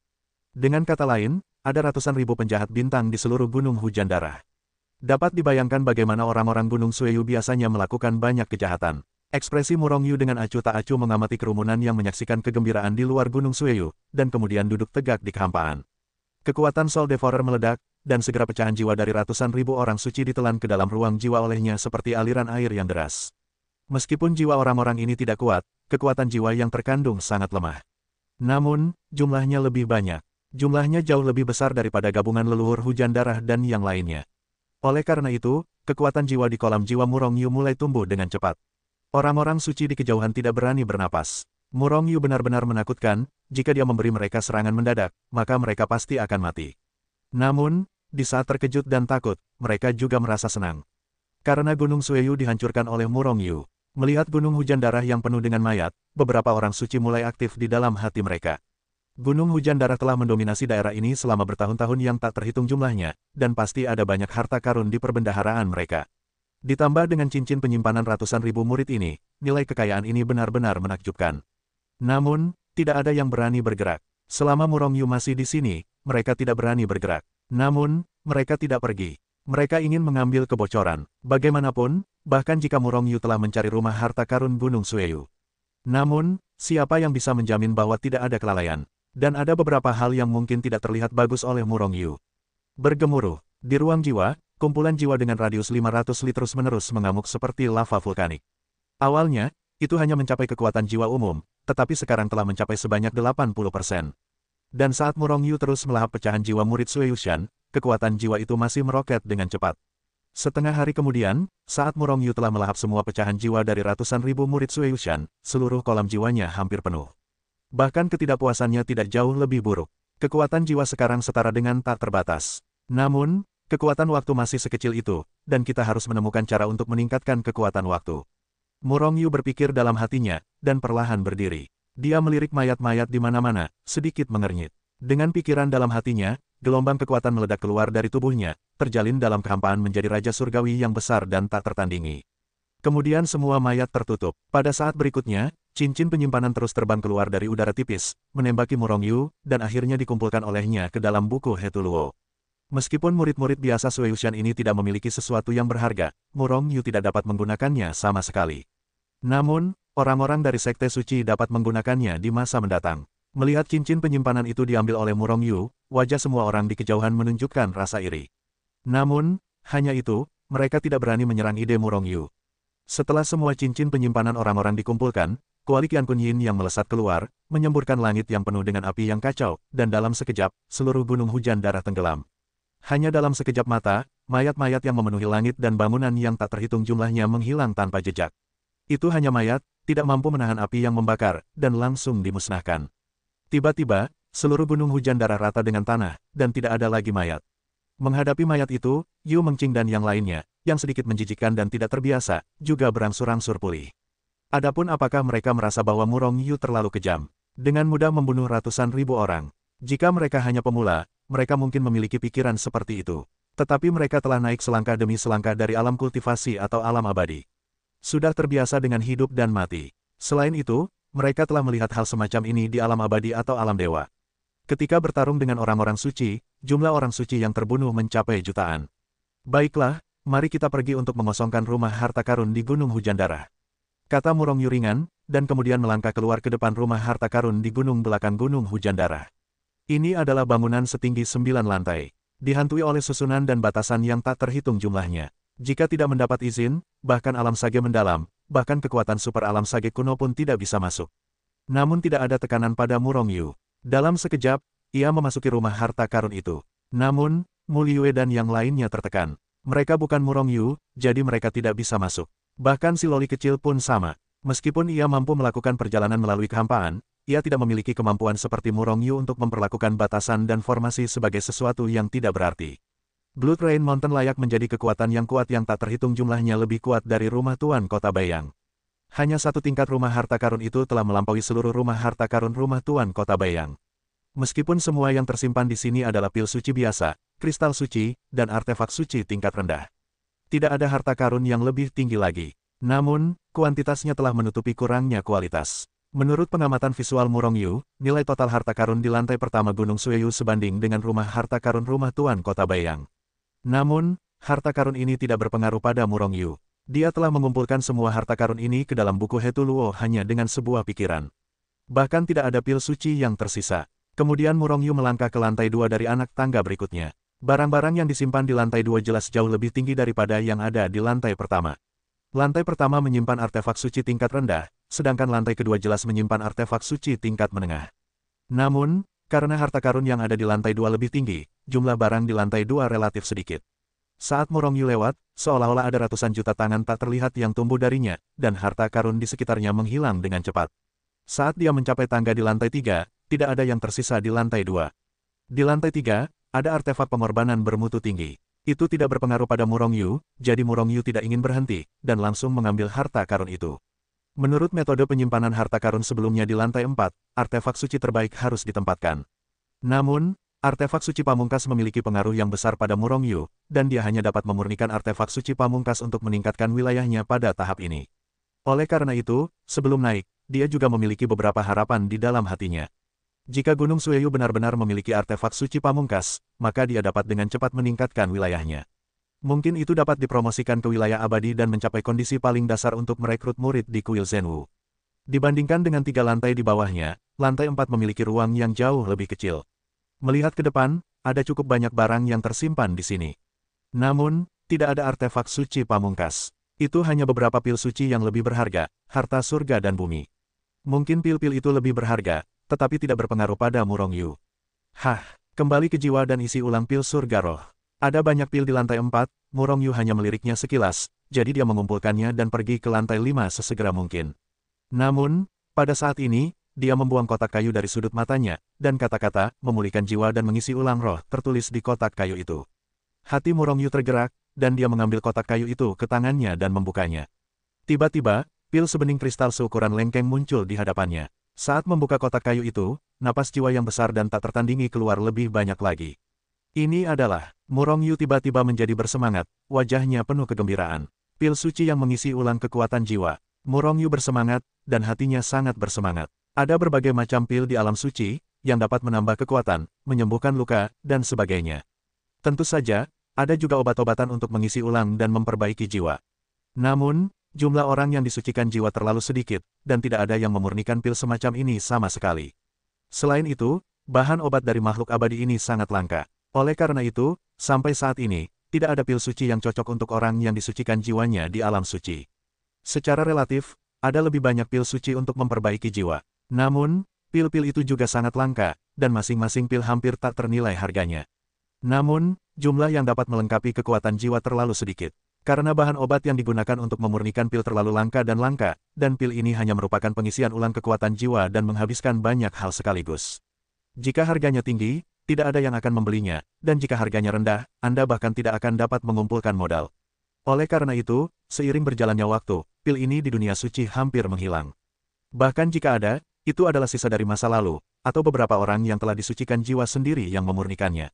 Dengan kata lain, ada ratusan ribu penjahat bintang di seluruh Gunung Hujan Darah. Dapat dibayangkan bagaimana orang-orang Gunung Sueyu biasanya melakukan banyak kejahatan. Ekspresi Murongyu dengan acuh tak acuh mengamati kerumunan yang menyaksikan kegembiraan di luar Gunung Sueyu, dan kemudian duduk tegak di kehampaan. Kekuatan Soul Devourer meledak, dan segera pecahan jiwa dari ratusan ribu orang suci ditelan ke dalam ruang jiwa olehnya seperti aliran air yang deras. Meskipun jiwa orang-orang ini tidak kuat, kekuatan jiwa yang terkandung sangat lemah. Namun, jumlahnya lebih banyak. Jumlahnya jauh lebih besar daripada gabungan leluhur hujan darah dan yang lainnya. Oleh karena itu, kekuatan jiwa di kolam jiwa Murongyu mulai tumbuh dengan cepat. Orang-orang suci di kejauhan tidak berani bernapas. Murongyu benar-benar menakutkan, jika dia memberi mereka serangan mendadak, maka mereka pasti akan mati. Namun, di saat terkejut dan takut, mereka juga merasa senang. Karena Gunung Sueyu dihancurkan oleh Murongyu. Melihat gunung hujan darah yang penuh dengan mayat, beberapa orang suci mulai aktif di dalam hati mereka. Gunung hujan darah telah mendominasi daerah ini selama bertahun-tahun yang tak terhitung jumlahnya, dan pasti ada banyak harta karun di perbendaharaan mereka. Ditambah dengan cincin penyimpanan ratusan ribu murid ini, nilai kekayaan ini benar-benar menakjubkan. Namun, tidak ada yang berani bergerak. Selama Murongyu masih di sini, mereka tidak berani bergerak. Namun, mereka tidak pergi. Mereka ingin mengambil kebocoran. Bagaimanapun, bahkan jika Murongyu telah mencari rumah harta karun Gunung Sueyu. Namun, siapa yang bisa menjamin bahwa tidak ada kelalaian? Dan ada beberapa hal yang mungkin tidak terlihat bagus oleh Murongyu. Bergemuruh. Di ruang jiwa, kumpulan jiwa dengan radius 500 li terus-menerus mengamuk seperti lava vulkanik. Awalnya, itu hanya mencapai kekuatan jiwa umum, tetapi sekarang telah mencapai sebanyak 80%. Dan saat Murongyu terus melahap pecahan jiwa murid Sueyushan, kekuatan jiwa itu masih meroket dengan cepat. Setengah hari kemudian, saat Murongyu telah melahap semua pecahan jiwa dari ratusan ribu murid Sueyushan, seluruh kolam jiwanya hampir penuh. Bahkan ketidakpuasannya tidak jauh lebih buruk. Kekuatan jiwa sekarang setara dengan tak terbatas. Namun, kekuatan waktu masih sekecil itu, dan kita harus menemukan cara untuk meningkatkan kekuatan waktu. Murongyu berpikir dalam hatinya, dan perlahan berdiri. Dia melirik mayat-mayat di mana-mana, sedikit mengernyit. Dengan pikiran dalam hatinya, gelombang kekuatan meledak keluar dari tubuhnya, terjalin dalam kehampaan menjadi raja surgawi yang besar dan tak tertandingi. Kemudian semua mayat tertutup. Pada saat berikutnya, cincin penyimpanan terus terbang keluar dari udara tipis, menembaki Murongyu, dan akhirnya dikumpulkan olehnya ke dalam buku Hetuluo. Meskipun murid-murid biasa Sueyushan ini tidak memiliki sesuatu yang berharga, Murongyu tidak dapat menggunakannya sama sekali. Namun, orang-orang dari Sekte Suci dapat menggunakannya di masa mendatang. Melihat cincin penyimpanan itu diambil oleh Murongyu, wajah semua orang di kejauhan menunjukkan rasa iri. Namun, hanya itu, mereka tidak berani menyerang ide Murongyu. Setelah semua cincin penyimpanan orang-orang dikumpulkan, Kuali Qian Kun Yin yang melesat keluar, menyemburkan langit yang penuh dengan api yang kacau, dan dalam sekejap, seluruh gunung hujan darah tenggelam. Hanya dalam sekejap mata, mayat-mayat yang memenuhi langit dan bangunan yang tak terhitung jumlahnya menghilang tanpa jejak. Itu hanya mayat, tidak mampu menahan api yang membakar, dan langsung dimusnahkan. Tiba-tiba, seluruh gunung hujan darah rata dengan tanah, dan tidak ada lagi mayat. Menghadapi mayat itu, Yu Mengqing dan yang lainnya, yang sedikit menjijikkan dan tidak terbiasa, juga berangsur-angsur pulih. Adapun apakah mereka merasa bahwa Murongyu terlalu kejam, dengan mudah membunuh ratusan ribu orang? Jika mereka hanya pemula, mereka mungkin memiliki pikiran seperti itu. Tetapi mereka telah naik selangkah demi selangkah dari alam kultivasi atau alam abadi. Sudah terbiasa dengan hidup dan mati. Selain itu, mereka telah melihat hal semacam ini di alam abadi atau alam dewa. Ketika bertarung dengan orang-orang suci, jumlah orang suci yang terbunuh mencapai jutaan. Baiklah, mari kita pergi untuk mengosongkan rumah harta karun di Gunung Hujan Darah. Kata Murong Yu ringan, dan kemudian melangkah keluar ke depan rumah harta karun di gunung belakang Gunung Hujan Darah. Ini adalah bangunan setinggi 9 lantai, dihantui oleh susunan dan batasan yang tak terhitung jumlahnya. Jika tidak mendapat izin, bahkan alam sage mendalam, bahkan kekuatan super alam sage kuno pun tidak bisa masuk. Namun tidak ada tekanan pada Murong Yu. Dalam sekejap, ia memasuki rumah harta karun itu. Namun, Mu Liyue dan yang lainnya tertekan. Mereka bukan Murong Yu, jadi mereka tidak bisa masuk. Bahkan si loli kecil pun sama. Meskipun ia mampu melakukan perjalanan melalui kehampaan, ia tidak memiliki kemampuan seperti Murong Yu untuk memperlakukan batasan dan formasi sebagai sesuatu yang tidak berarti. Blood Rain Mountain layak menjadi kekuatan yang kuat yang tak terhitung jumlahnya lebih kuat dari rumah Tuan Kota Bayang. Hanya satu tingkat rumah harta karun itu telah melampaui seluruh rumah harta karun rumah Tuan Kota Bayang. Meskipun semua yang tersimpan di sini adalah pil suci biasa, kristal suci, dan artefak suci tingkat rendah. Tidak ada harta karun yang lebih tinggi lagi. Namun, kuantitasnya telah menutupi kurangnya kualitas. Menurut pengamatan visual Murong Yu, nilai total harta karun di lantai pertama Gunung Sueyu sebanding dengan rumah harta karun rumah Tuan Kota Bayang. Namun, harta karun ini tidak berpengaruh pada Murong Yu. Dia telah mengumpulkan semua harta karun ini ke dalam buku Hetu Luo hanya dengan sebuah pikiran. Bahkan tidak ada pil suci yang tersisa. Kemudian Murong Yu melangkah ke lantai 2 dari anak tangga berikutnya. Barang-barang yang disimpan di lantai 2 jelas jauh lebih tinggi daripada yang ada di lantai pertama. Lantai pertama menyimpan artefak suci tingkat rendah, sedangkan lantai kedua jelas menyimpan artefak suci tingkat menengah. Namun, karena harta karun yang ada di lantai 2 lebih tinggi, jumlah barang di lantai 2 relatif sedikit. Saat Murong Yu lewat, seolah-olah ada ratusan juta tangan tak terlihat yang tumbuh darinya, dan harta karun di sekitarnya menghilang dengan cepat. Saat dia mencapai tangga di lantai 3, tidak ada yang tersisa di lantai 2. Di lantai 3, ada artefak pengorbanan bermutu tinggi. Itu tidak berpengaruh pada Murong Yu, jadi Murong Yu tidak ingin berhenti, dan langsung mengambil harta karun itu. Menurut metode penyimpanan harta karun sebelumnya di lantai 4, artefak suci terbaik harus ditempatkan. Namun, artefak suci pamungkas memiliki pengaruh yang besar pada Murong Yu, dan dia hanya dapat memurnikan artefak suci pamungkas untuk meningkatkan wilayahnya pada tahap ini. Oleh karena itu, sebelum naik, dia juga memiliki beberapa harapan di dalam hatinya. Jika Gunung Sueyu benar-benar memiliki artefak suci pamungkas, maka dia dapat dengan cepat meningkatkan wilayahnya. Mungkin itu dapat dipromosikan ke wilayah abadi dan mencapai kondisi paling dasar untuk merekrut murid di kuil Zhenwu. Dibandingkan dengan 3 lantai di bawahnya, lantai 4 memiliki ruang yang jauh lebih kecil. Melihat ke depan, ada cukup banyak barang yang tersimpan di sini. Namun, tidak ada artefak suci pamungkas. Itu hanya beberapa pil suci yang lebih berharga, harta surga dan bumi. Mungkin pil-pil itu lebih berharga, tetapi tidak berpengaruh pada Murong Yu. Kembali ke jiwa dan isi ulang pil surga roh. Ada banyak pil di lantai 4, Murong Yu hanya meliriknya sekilas, jadi dia mengumpulkannya dan pergi ke lantai 5 sesegera mungkin. Namun, pada saat ini, dia membuang kotak kayu dari sudut matanya, dan kata-kata, memulihkan jiwa dan mengisi ulang roh, tertulis di kotak kayu itu. Hati Murong Yu tergerak, dan dia mengambil kotak kayu itu ke tangannya dan membukanya. Tiba-tiba, pil sebening kristal seukuran lengkeng muncul di hadapannya. Saat membuka kotak kayu itu, napas jiwa yang besar dan tak tertandingi keluar lebih banyak lagi. Ini adalah, Murong Yu tiba-tiba menjadi bersemangat, wajahnya penuh kegembiraan. Pil suci yang mengisi ulang kekuatan jiwa. Murong Yu bersemangat, dan hatinya sangat bersemangat. Ada berbagai macam pil di alam suci, yang dapat menambah kekuatan, menyembuhkan luka, dan sebagainya. Tentu saja, ada juga obat-obatan untuk mengisi ulang dan memperbaiki jiwa. Namun, jumlah orang yang disucikan jiwa terlalu sedikit, dan tidak ada yang memurnikan pil semacam ini sama sekali. Selain itu, bahan obat dari makhluk abadi ini sangat langka. Oleh karena itu, sampai saat ini, tidak ada pil suci yang cocok untuk orang yang disucikan jiwanya di alam suci. Secara relatif, ada lebih banyak pil suci untuk memperbaiki jiwa. Namun, pil-pil itu juga sangat langka, dan masing-masing pil hampir tak ternilai harganya. Namun, jumlah yang dapat melengkapi kekuatan jiwa terlalu sedikit. Karena bahan obat yang digunakan untuk memurnikan pil terlalu langka, dan pil ini hanya merupakan pengisian ulang kekuatan jiwa dan menghabiskan banyak hal sekaligus. Jika harganya tinggi, tidak ada yang akan membelinya, dan jika harganya rendah, Anda bahkan tidak akan dapat mengumpulkan modal. Oleh karena itu, seiring berjalannya waktu, pil ini di dunia suci hampir menghilang. Bahkan jika ada, itu adalah sisa dari masa lalu, atau beberapa orang yang telah disucikan jiwa sendiri yang memurnikannya.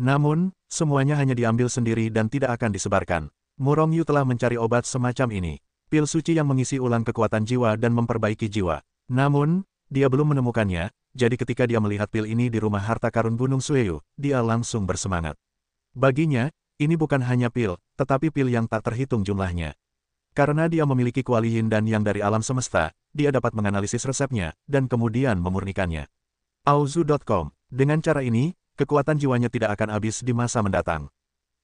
Namun, semuanya hanya diambil sendiri dan tidak akan disebarkan. Murong Yu telah mencari obat semacam ini. Pil suci yang mengisi ulang kekuatan jiwa dan memperbaiki jiwa. Namun, dia belum menemukannya, jadi ketika dia melihat pil ini di rumah harta karun Gunung Sueyu, dia langsung bersemangat. Baginya, Ini bukan hanya pil, tetapi pil yang tak terhitung jumlahnya. Karena dia memiliki kuali yin dan yang dari alam semesta, dia dapat menganalisis resepnya, dan kemudian memurnikannya. Auzu.com. Dengan cara ini, kekuatan jiwanya tidak akan habis di masa mendatang.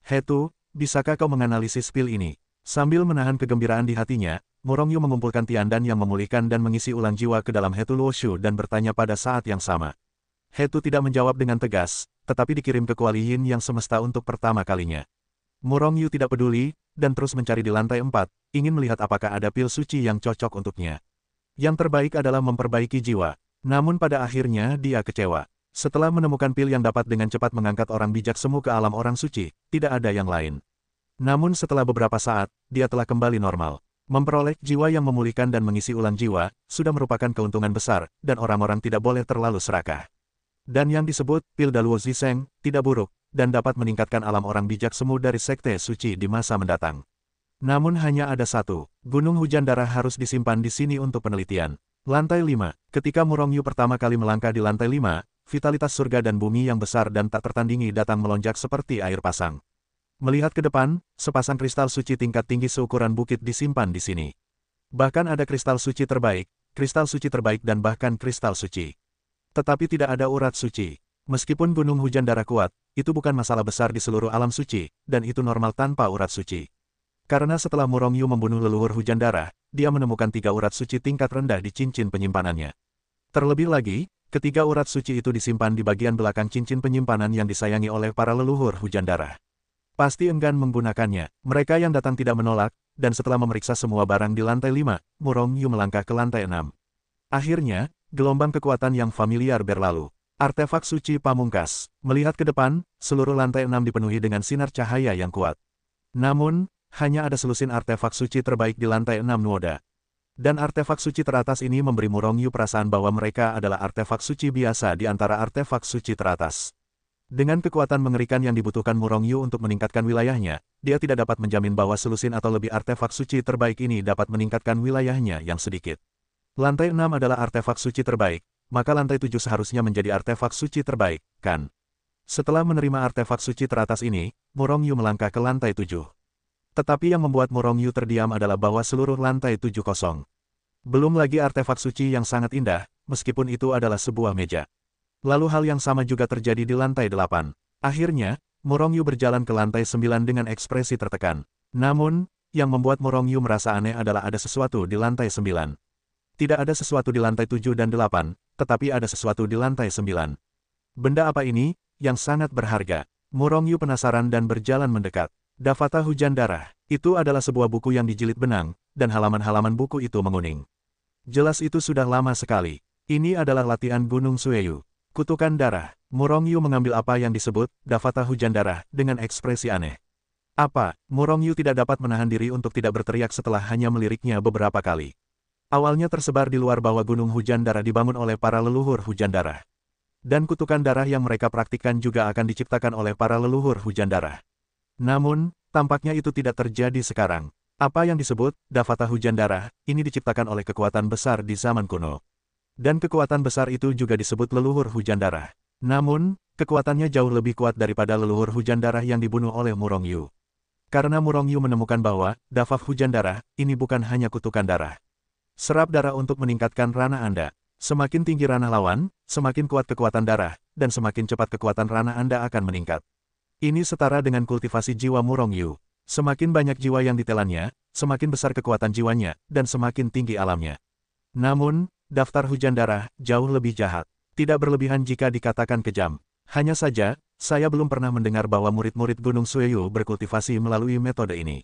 Hetu, bisakah kau menganalisis pil ini? Sambil menahan kegembiraan di hatinya, Murongyu mengumpulkan Tiandan yang memulihkan dan mengisi ulang jiwa ke dalam Hetu Luoshu dan bertanya pada saat yang sama. Hetu tidak menjawab dengan tegas, tetapi dikirim ke kuali yin yang semesta untuk pertama kalinya. Murongyu tidak peduli, dan terus mencari di lantai 4, ingin melihat apakah ada pil suci yang cocok untuknya. Yang terbaik adalah memperbaiki jiwa. Namun pada akhirnya dia kecewa. Setelah menemukan pil yang dapat dengan cepat mengangkat orang bijak semu ke alam orang suci, tidak ada yang lain. Namun setelah beberapa saat, dia telah kembali normal. Memperoleh jiwa yang memulihkan dan mengisi ulang jiwa, sudah merupakan keuntungan besar, dan orang-orang tidak boleh terlalu serakah. Dan yang disebut pil Daluo Ziseng, tidak buruk, dan dapat meningkatkan alam orang bijak semu dari sekte suci di masa mendatang. Namun hanya ada satu, gunung hujan darah harus disimpan di sini untuk penelitian. Lantai 5. Ketika Murongyu pertama kali melangkah di lantai 5, vitalitas surga dan bumi yang besar dan tak tertandingi datang melonjak seperti air pasang. Melihat ke depan, sepasang kristal suci tingkat tinggi seukuran bukit disimpan di sini. Bahkan ada kristal suci terbaik dan bahkan kristal suci. Tetapi tidak ada urat suci. Meskipun gunung hujan darah kuat, itu bukan masalah besar di seluruh alam suci, dan itu normal tanpa urat suci. Karena setelah Murongyu membunuh leluhur hujan darah, dia menemukan 3 urat suci tingkat rendah di cincin penyimpanannya. Terlebih lagi, ketiga urat suci itu disimpan di bagian belakang cincin penyimpanan yang disayangi oleh para leluhur hujan darah. Pasti enggan menggunakannya, mereka yang datang tidak menolak, dan setelah memeriksa semua barang di lantai 5, Murongyu melangkah ke lantai 6. Akhirnya, gelombang kekuatan yang familiar berlalu. Artefak suci pamungkas. Melihat ke depan, seluruh lantai 6 dipenuhi dengan sinar cahaya yang kuat. Namun, hanya ada selusin artefak suci terbaik di lantai 6 Nuoda. Dan artefak suci teratas ini memberi Murongyu perasaan bahwa mereka adalah artefak suci biasa di antara artefak suci teratas. Dengan kekuatan mengerikan yang dibutuhkan Murongyu untuk meningkatkan wilayahnya, dia tidak dapat menjamin bahwa selusin atau lebih artefak suci terbaik ini dapat meningkatkan wilayahnya yang sedikit. Lantai 6 adalah artefak suci terbaik, maka lantai 7 seharusnya menjadi artefak suci terbaik, kan? Setelah menerima artefak suci teratas ini, Murongyu melangkah ke lantai 7. Tetapi yang membuat Murongyu terdiam adalah bahwa seluruh lantai 7 kosong. Belum lagi artefak suci yang sangat indah, meskipun itu adalah sebuah meja. Lalu hal yang sama juga terjadi di lantai 8. Akhirnya, Murongyu berjalan ke lantai 9 dengan ekspresi tertekan. Namun, yang membuat Murongyu merasa aneh adalah ada sesuatu di lantai 9. Tidak ada sesuatu di lantai 7 dan 8, tetapi ada sesuatu di lantai 9. Benda apa ini, yang sangat berharga? Murongyu penasaran dan berjalan mendekat. Davata Hujan Darah. Itu adalah sebuah buku yang dijilid benang, dan halaman-halaman buku itu menguning. Jelas itu sudah lama sekali. Ini adalah latihan Gunung Sueyu. Kutukan Darah. Murongyu mengambil apa yang disebut Davata Hujan Darah dengan ekspresi aneh. Apa? Murongyu tidak dapat menahan diri untuk tidak berteriak setelah hanya meliriknya beberapa kali. Awalnya tersebar di luar bahwa Gunung Hujan Darah dibangun oleh para leluhur hujan darah. Dan kutukan darah yang mereka praktikkan juga akan diciptakan oleh para leluhur hujan darah. Namun, tampaknya itu tidak terjadi sekarang. Apa yang disebut Davata Hujan Darah, ini diciptakan oleh kekuatan besar di zaman kuno. Dan kekuatan besar itu juga disebut leluhur hujan darah. Namun, kekuatannya jauh lebih kuat daripada leluhur hujan darah yang dibunuh oleh Murongyu. Karena Murongyu menemukan bahwa Davata Hujan Darah, ini bukan hanya kutukan darah. Serap darah untuk meningkatkan ranah Anda. Semakin tinggi ranah lawan, semakin kuat kekuatan darah, dan semakin cepat kekuatan ranah Anda akan meningkat. Ini setara dengan kultivasi jiwa Murongyu. Semakin banyak jiwa yang ditelannya, semakin besar kekuatan jiwanya, dan semakin tinggi alamnya. Namun, daftar hujan darah jauh lebih jahat. Tidak berlebihan jika dikatakan kejam. Hanya saja, saya belum pernah mendengar bahwa murid-murid Gunung Sueyu berkultivasi melalui metode ini.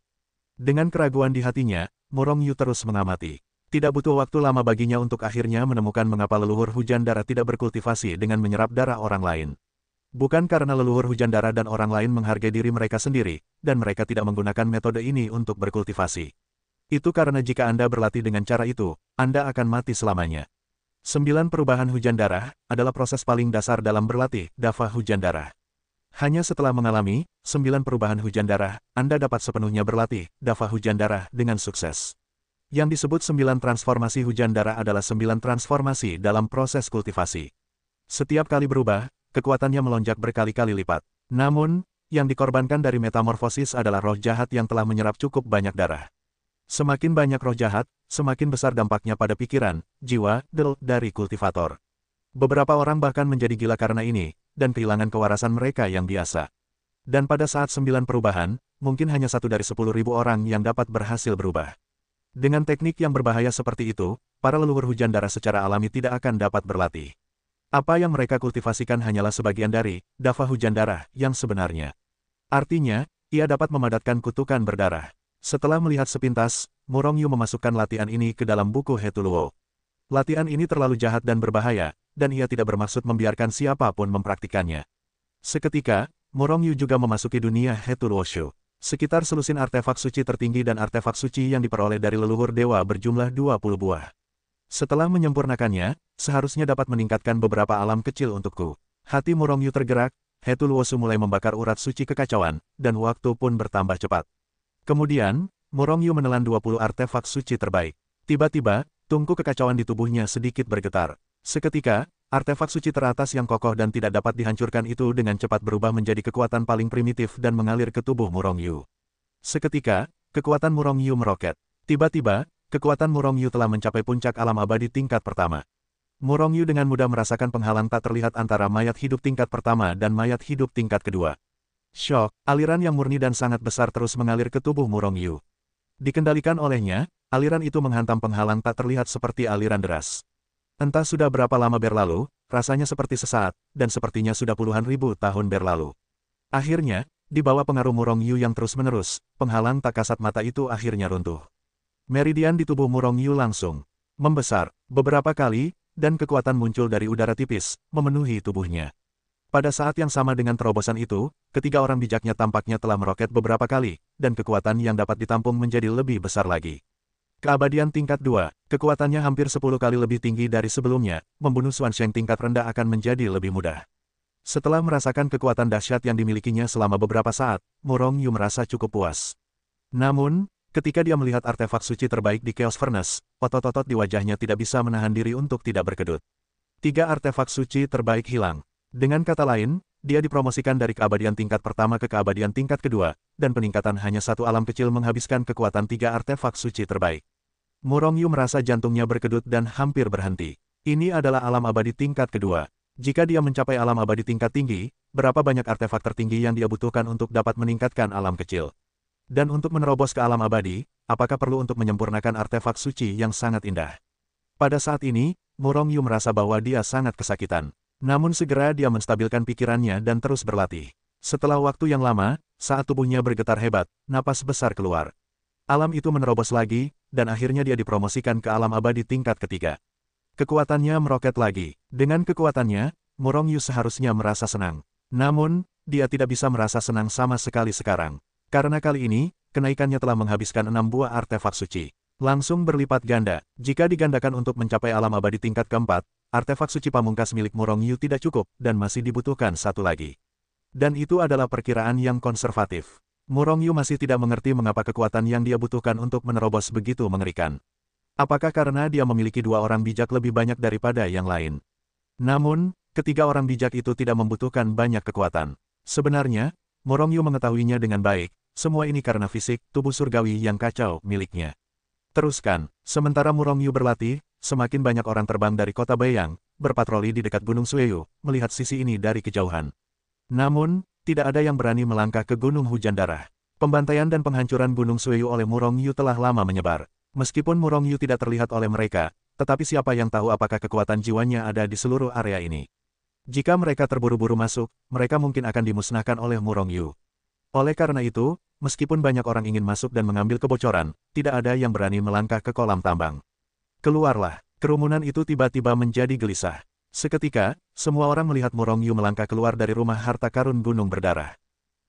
Dengan keraguan di hatinya, Murongyu terus mengamati. Tidak butuh waktu lama baginya untuk akhirnya menemukan mengapa leluhur hujan darah tidak berkultivasi dengan menyerap darah orang lain. Bukan karena leluhur hujan darah dan orang lain menghargai diri mereka sendiri, dan mereka tidak menggunakan metode ini untuk berkultivasi. Itu karena jika Anda berlatih dengan cara itu, Anda akan mati selamanya. 9 perubahan hujan darah adalah proses paling dasar dalam berlatih Davata Hujan Darah. Hanya setelah mengalami 9 perubahan hujan darah, Anda dapat sepenuhnya berlatih Davata Hujan Darah dengan sukses. Yang disebut 9 transformasi hujan darah adalah 9 transformasi dalam proses kultivasi. Setiap kali berubah, kekuatannya melonjak berkali-kali lipat. Namun, yang dikorbankan dari metamorfosis adalah roh jahat yang telah menyerap cukup banyak darah. Semakin banyak roh jahat, semakin besar dampaknya pada pikiran, jiwa, dari kultivator. Beberapa orang bahkan menjadi gila karena ini, dan kehilangan kewarasan mereka yang biasa. Dan pada saat 9 perubahan, mungkin hanya 1 dari 10.000 orang yang dapat berhasil berubah. Dengan teknik yang berbahaya seperti itu, para leluhur hujan darah secara alami tidak akan dapat berlatih. Apa yang mereka kultivasikan hanyalah sebagian dari dava hujan darah yang sebenarnya. Artinya, ia dapat memadatkan kutukan berdarah. Setelah melihat sepintas, Murong-Yu memasukkan latihan ini ke dalam buku Hetuluo. Latihan ini terlalu jahat dan berbahaya, dan ia tidak bermaksud membiarkan siapapun mempraktikannya. Seketika, Murong-Yu juga memasuki dunia Hetuluoshu. Sekitar selusin artefak suci tertinggi dan artefak suci yang diperoleh dari leluhur dewa berjumlah 20 buah. Setelah menyempurnakannya, seharusnya dapat meningkatkan beberapa alam kecil untukku. Hati Murong-Yu tergerak, Hetuluoshu mulai membakar urat suci kekacauan, dan waktu pun bertambah cepat. Kemudian, Murong-Yu menelan 20 artefak suci terbaik. Tiba-tiba, tungku kekacauan di tubuhnya sedikit bergetar. Seketika, artefak suci teratas yang kokoh dan tidak dapat dihancurkan itu dengan cepat berubah menjadi kekuatan paling primitif dan mengalir ke tubuh Murong-Yu. Seketika, kekuatan Murong-Yu meroket. Tiba-tiba, kekuatan Murong-Yu telah mencapai puncak alam abadi tingkat pertama. Murong-Yu dengan mudah merasakan penghalang tak terlihat antara mayat hidup tingkat pertama dan mayat hidup tingkat kedua. Syok, aliran yang murni dan sangat besar terus mengalir ke tubuh Murong-Yu. Dikendalikan olehnya, aliran itu menghantam penghalang tak terlihat seperti aliran deras. Entah sudah berapa lama berlalu, rasanya seperti sesaat, dan sepertinya sudah puluhan ribu tahun berlalu. Akhirnya, di bawah pengaruh Murong-Yu yang terus-menerus, penghalang tak kasat mata itu akhirnya runtuh. Meridian di tubuh Murong-Yu langsung membesar beberapa kali, dan kekuatan muncul dari udara tipis, memenuhi tubuhnya. Pada saat yang sama dengan terobosan itu, ketiga orang bijaknya tampaknya telah meroket beberapa kali, dan kekuatan yang dapat ditampung menjadi lebih besar lagi. Keabadian tingkat 2, kekuatannya hampir 10 kali lebih tinggi dari sebelumnya, membunuh Xuansheng tingkat rendah akan menjadi lebih mudah. Setelah merasakan kekuatan dahsyat yang dimilikinya selama beberapa saat, Murong-Yu merasa cukup puas. Namun, ketika dia melihat artefak suci terbaik di Chaos Furnace, otot-otot di wajahnya tidak bisa menahan diri untuk tidak berkedut. 3 artefak suci terbaik hilang. Dengan kata lain, dia dipromosikan dari keabadian tingkat pertama ke keabadian tingkat kedua, dan peningkatan hanya 1 alam kecil menghabiskan kekuatan 3 artefak suci terbaik. Murong-Yu merasa jantungnya berkedut dan hampir berhenti. Ini adalah alam abadi tingkat kedua. Jika dia mencapai alam abadi tingkat tinggi, berapa banyak artefak tertinggi yang dia butuhkan untuk dapat meningkatkan alam kecil? Dan untuk menerobos ke alam abadi, apakah perlu untuk menyempurnakan artefak suci yang sangat indah? Pada saat ini, Murong-Yu merasa bahwa dia sangat kesakitan. Namun segera dia menstabilkan pikirannya dan terus berlatih. Setelah waktu yang lama, saat tubuhnya bergetar hebat, napas besar keluar. Alam itu menerobos lagi, dan akhirnya dia dipromosikan ke alam abadi tingkat ketiga. Kekuatannya meroket lagi. Dengan kekuatannya, Murong-Yu seharusnya merasa senang. Namun, dia tidak bisa merasa senang sama sekali sekarang. Karena kali ini, kenaikannya telah menghabiskan 6 buah artefak suci. Langsung berlipat ganda. Jika digandakan untuk mencapai alam abadi tingkat keempat, artefak suci pamungkas milik Murong-Yu tidak cukup, dan masih dibutuhkan 1 lagi. Dan itu adalah perkiraan yang konservatif. Murong-Yu masih tidak mengerti mengapa kekuatan yang dia butuhkan untuk menerobos begitu mengerikan. Apakah karena dia memiliki 2 orang bijak lebih banyak daripada yang lain? Namun, ketiga orang bijak itu tidak membutuhkan banyak kekuatan. Sebenarnya, Murong-Yu mengetahuinya dengan baik, semua ini karena fisik, tubuh surgawi yang kacau miliknya. Teruskan, sementara Murong-Yu berlatih, semakin banyak orang terbang dari kota Beiyang, berpatroli di dekat Gunung Sueyu, melihat sisi ini dari kejauhan. Namun, tidak ada yang berani melangkah ke Gunung Hujan Darah. Pembantaian dan penghancuran Gunung Sueyu oleh Murong-Yu telah lama menyebar. Meskipun Murong-Yu tidak terlihat oleh mereka, tetapi siapa yang tahu apakah kekuatan jiwanya ada di seluruh area ini. Jika mereka terburu-buru masuk, mereka mungkin akan dimusnahkan oleh Murong-Yu. Oleh karena itu, meskipun banyak orang ingin masuk dan mengambil kebocoran, tidak ada yang berani melangkah ke kolam tambang. Keluarlah. Kerumunan itu tiba-tiba menjadi gelisah. Seketika, semua orang melihat Murong-Yu melangkah keluar dari rumah harta karun Gunung Berdarah.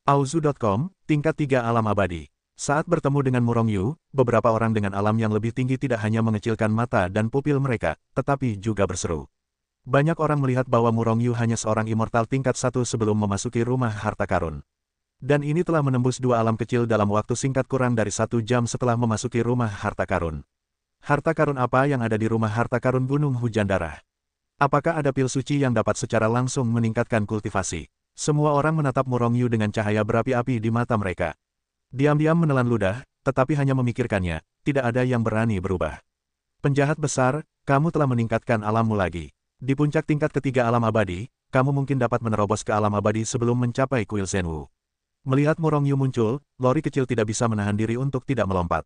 Auzu.com, tingkat 3 alam abadi. Saat bertemu dengan Murong-Yu, beberapa orang dengan alam yang lebih tinggi tidak hanya mengecilkan mata dan pupil mereka, tetapi juga berseru. Banyak orang melihat bahwa Murong-Yu hanya seorang immortal tingkat 1 sebelum memasuki rumah harta karun. Dan ini telah menembus 2 alam kecil dalam waktu singkat kurang dari 1 jam setelah memasuki rumah harta karun. Harta karun apa yang ada di rumah harta karun Gunung Hujan Darah? Apakah ada pil suci yang dapat secara langsung meningkatkan kultivasi? Semua orang menatap Murong Yu dengan cahaya berapi-api di mata mereka. Diam-diam menelan ludah, tetapi hanya memikirkannya, tidak ada yang berani berubah. Penjahat besar, kamu telah meningkatkan alammu lagi. Di puncak tingkat ketiga alam abadi, kamu mungkin dapat menerobos ke alam abadi sebelum mencapai kuil Zenwu. Melihat Murong Yu muncul, Lori kecil tidak bisa menahan diri untuk tidak melompat.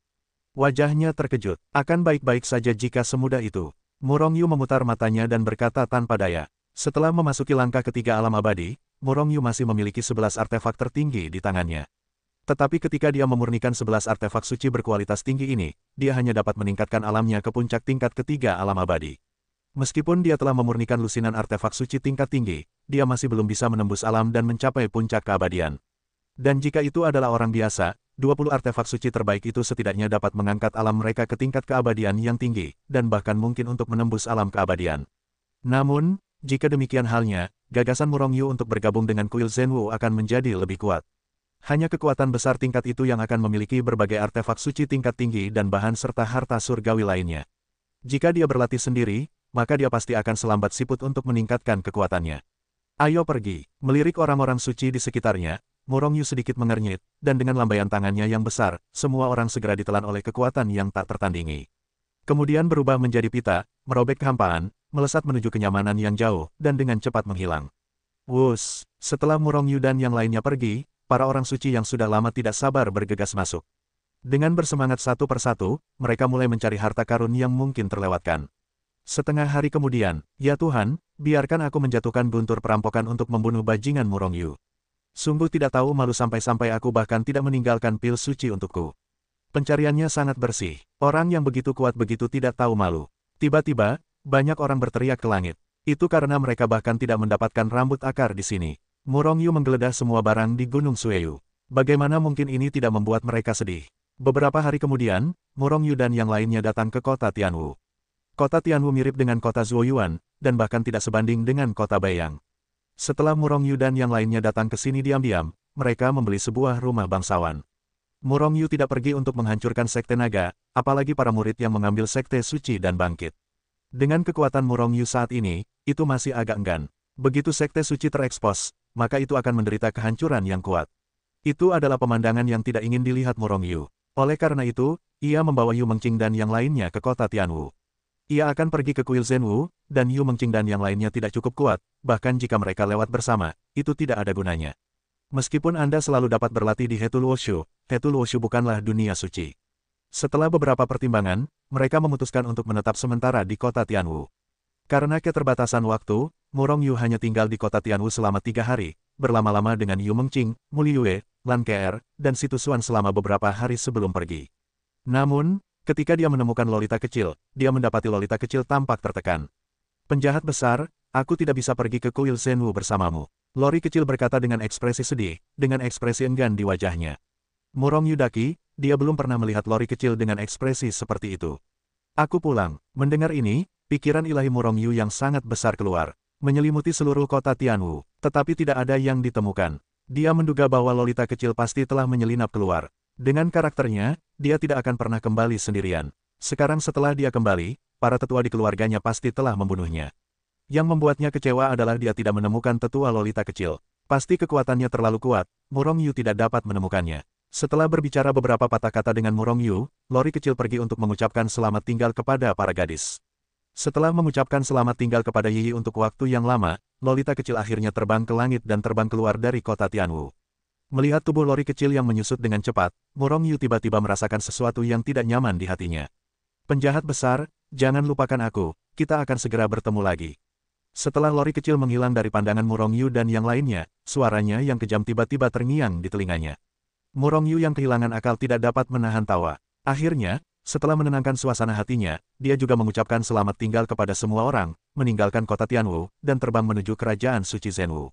Wajahnya terkejut. Akan baik-baik saja jika semudah itu. Murong Yu memutar matanya dan berkata tanpa daya. Setelah memasuki langkah ketiga alam abadi, Murong Yu masih memiliki 11 artefak tertinggi di tangannya. Tetapi ketika dia memurnikan 11 artefak suci berkualitas tinggi ini, dia hanya dapat meningkatkan alamnya ke puncak tingkat ketiga alam abadi. Meskipun dia telah memurnikan lusinan artefak suci tingkat tinggi, dia masih belum bisa menembus alam dan mencapai puncak keabadian. Dan jika itu adalah orang biasa, 20 artefak suci terbaik itu setidaknya dapat mengangkat alam mereka ke tingkat keabadian yang tinggi, dan bahkan mungkin untuk menembus alam keabadian. Namun, jika demikian halnya, gagasan Murong Yu untuk bergabung dengan kuil Zenwu akan menjadi lebih kuat. Hanya kekuatan besar tingkat itu yang akan memiliki berbagai artefak suci tingkat tinggi dan bahan serta harta surgawi lainnya. Jika dia berlatih sendiri, maka dia pasti akan selambat siput untuk meningkatkan kekuatannya. Ayo pergi, melirik orang-orang suci di sekitarnya, Murong Yu sedikit mengernyit, dan dengan lambaian tangannya yang besar, semua orang segera ditelan oleh kekuatan yang tak tertandingi. Kemudian berubah menjadi pita, merobek kehampaan, melesat menuju kenyamanan yang jauh, dan dengan cepat menghilang. Wus, setelah Murong Yu dan yang lainnya pergi, para orang suci yang sudah lama tidak sabar bergegas masuk. Dengan bersemangat satu persatu, mereka mulai mencari harta karun yang mungkin terlewatkan. Setengah hari kemudian, ya Tuhan, biarkan aku menjatuhkan guntur perampokan untuk membunuh bajingan Murong Yu. Sungguh tidak tahu malu sampai-sampai aku bahkan tidak meninggalkan pil suci untukku. Pencariannya sangat bersih. Orang yang begitu kuat begitu tidak tahu malu. Tiba-tiba, banyak orang berteriak ke langit. Itu karena mereka bahkan tidak mendapatkan rambut akar di sini. Murong Yu menggeledah semua barang di Gunung Sueyu. Bagaimana mungkin ini tidak membuat mereka sedih? Beberapa hari kemudian, Murong Yu dan yang lainnya datang ke kota Tianwu. Kota Tianwu mirip dengan kota Zuoyuan, dan bahkan tidak sebanding dengan kota Beiyang. Setelah Murong Yu dan yang lainnya datang ke sini diam-diam, mereka membeli sebuah rumah bangsawan. Murong Yu tidak pergi untuk menghancurkan sekte naga, apalagi para murid yang mengambil sekte suci dan bangkit. Dengan kekuatan Murong Yu saat ini, itu masih agak enggan. Begitu sekte suci terekspos, maka itu akan menderita kehancuran yang kuat. Itu adalah pemandangan yang tidak ingin dilihat Murong Yu. Oleh karena itu, ia membawa Yu Mengqing dan yang lainnya ke kota Tianwu. Ia akan pergi ke kuil Zenwu, dan Yu Mengqing dan yang lainnya tidak cukup kuat, bahkan jika mereka lewat bersama, itu tidak ada gunanya. Meskipun Anda selalu dapat berlatih di Hetul Wushu bukanlah dunia suci. Setelah beberapa pertimbangan, mereka memutuskan untuk menetap sementara di kota Tianwu. Karena keterbatasan waktu, Murong Yu hanya tinggal di kota Tianwu selama 3 hari, berlama-lama dengan Yu Mengqing, Mu Liyue, Lan Ke'er, dan Si Tusuan selama beberapa hari sebelum pergi. Namun, ketika dia menemukan Lolita kecil, dia mendapati Lolita kecil tampak tertekan. Penjahat besar, aku tidak bisa pergi ke kuil Zenwu bersamamu. Lori kecil berkata dengan ekspresi sedih, dengan ekspresi enggan di wajahnya. Murong Yu daki, dia belum pernah melihat Lori kecil dengan ekspresi seperti itu. Aku pulang. Mendengar ini, pikiran ilahi Murong Yu yang sangat besar keluar, menyelimuti seluruh kota Tianwu, tetapi tidak ada yang ditemukan. Dia menduga bahwa Lolita kecil pasti telah menyelinap keluar. Dengan karakternya, dia tidak akan pernah kembali sendirian. Sekarang setelah dia kembali, para tetua di keluarganya pasti telah membunuhnya. Yang membuatnya kecewa adalah dia tidak menemukan tetua Lolita kecil. Pasti kekuatannya terlalu kuat, Murong Yu tidak dapat menemukannya. Setelah berbicara beberapa patah kata dengan Murong Yu, Lori kecil pergi untuk mengucapkan selamat tinggal kepada para gadis. Setelah mengucapkan selamat tinggal kepada Yi untuk waktu yang lama, Lolita kecil akhirnya terbang ke langit dan terbang keluar dari kota Tianwu. Melihat tubuh Lori kecil yang menyusut dengan cepat, Murong Yu tiba-tiba merasakan sesuatu yang tidak nyaman di hatinya. Penjahat besar, jangan lupakan aku, kita akan segera bertemu lagi. Setelah Lori kecil menghilang dari pandangan Murong Yu dan yang lainnya, suaranya yang kejam tiba-tiba terngiang di telinganya. Murong Yu yang kehilangan akal tidak dapat menahan tawa. Akhirnya, setelah menenangkan suasana hatinya, dia juga mengucapkan selamat tinggal kepada semua orang, meninggalkan kota Tianwu, dan terbang menuju kerajaan suci Zenwu.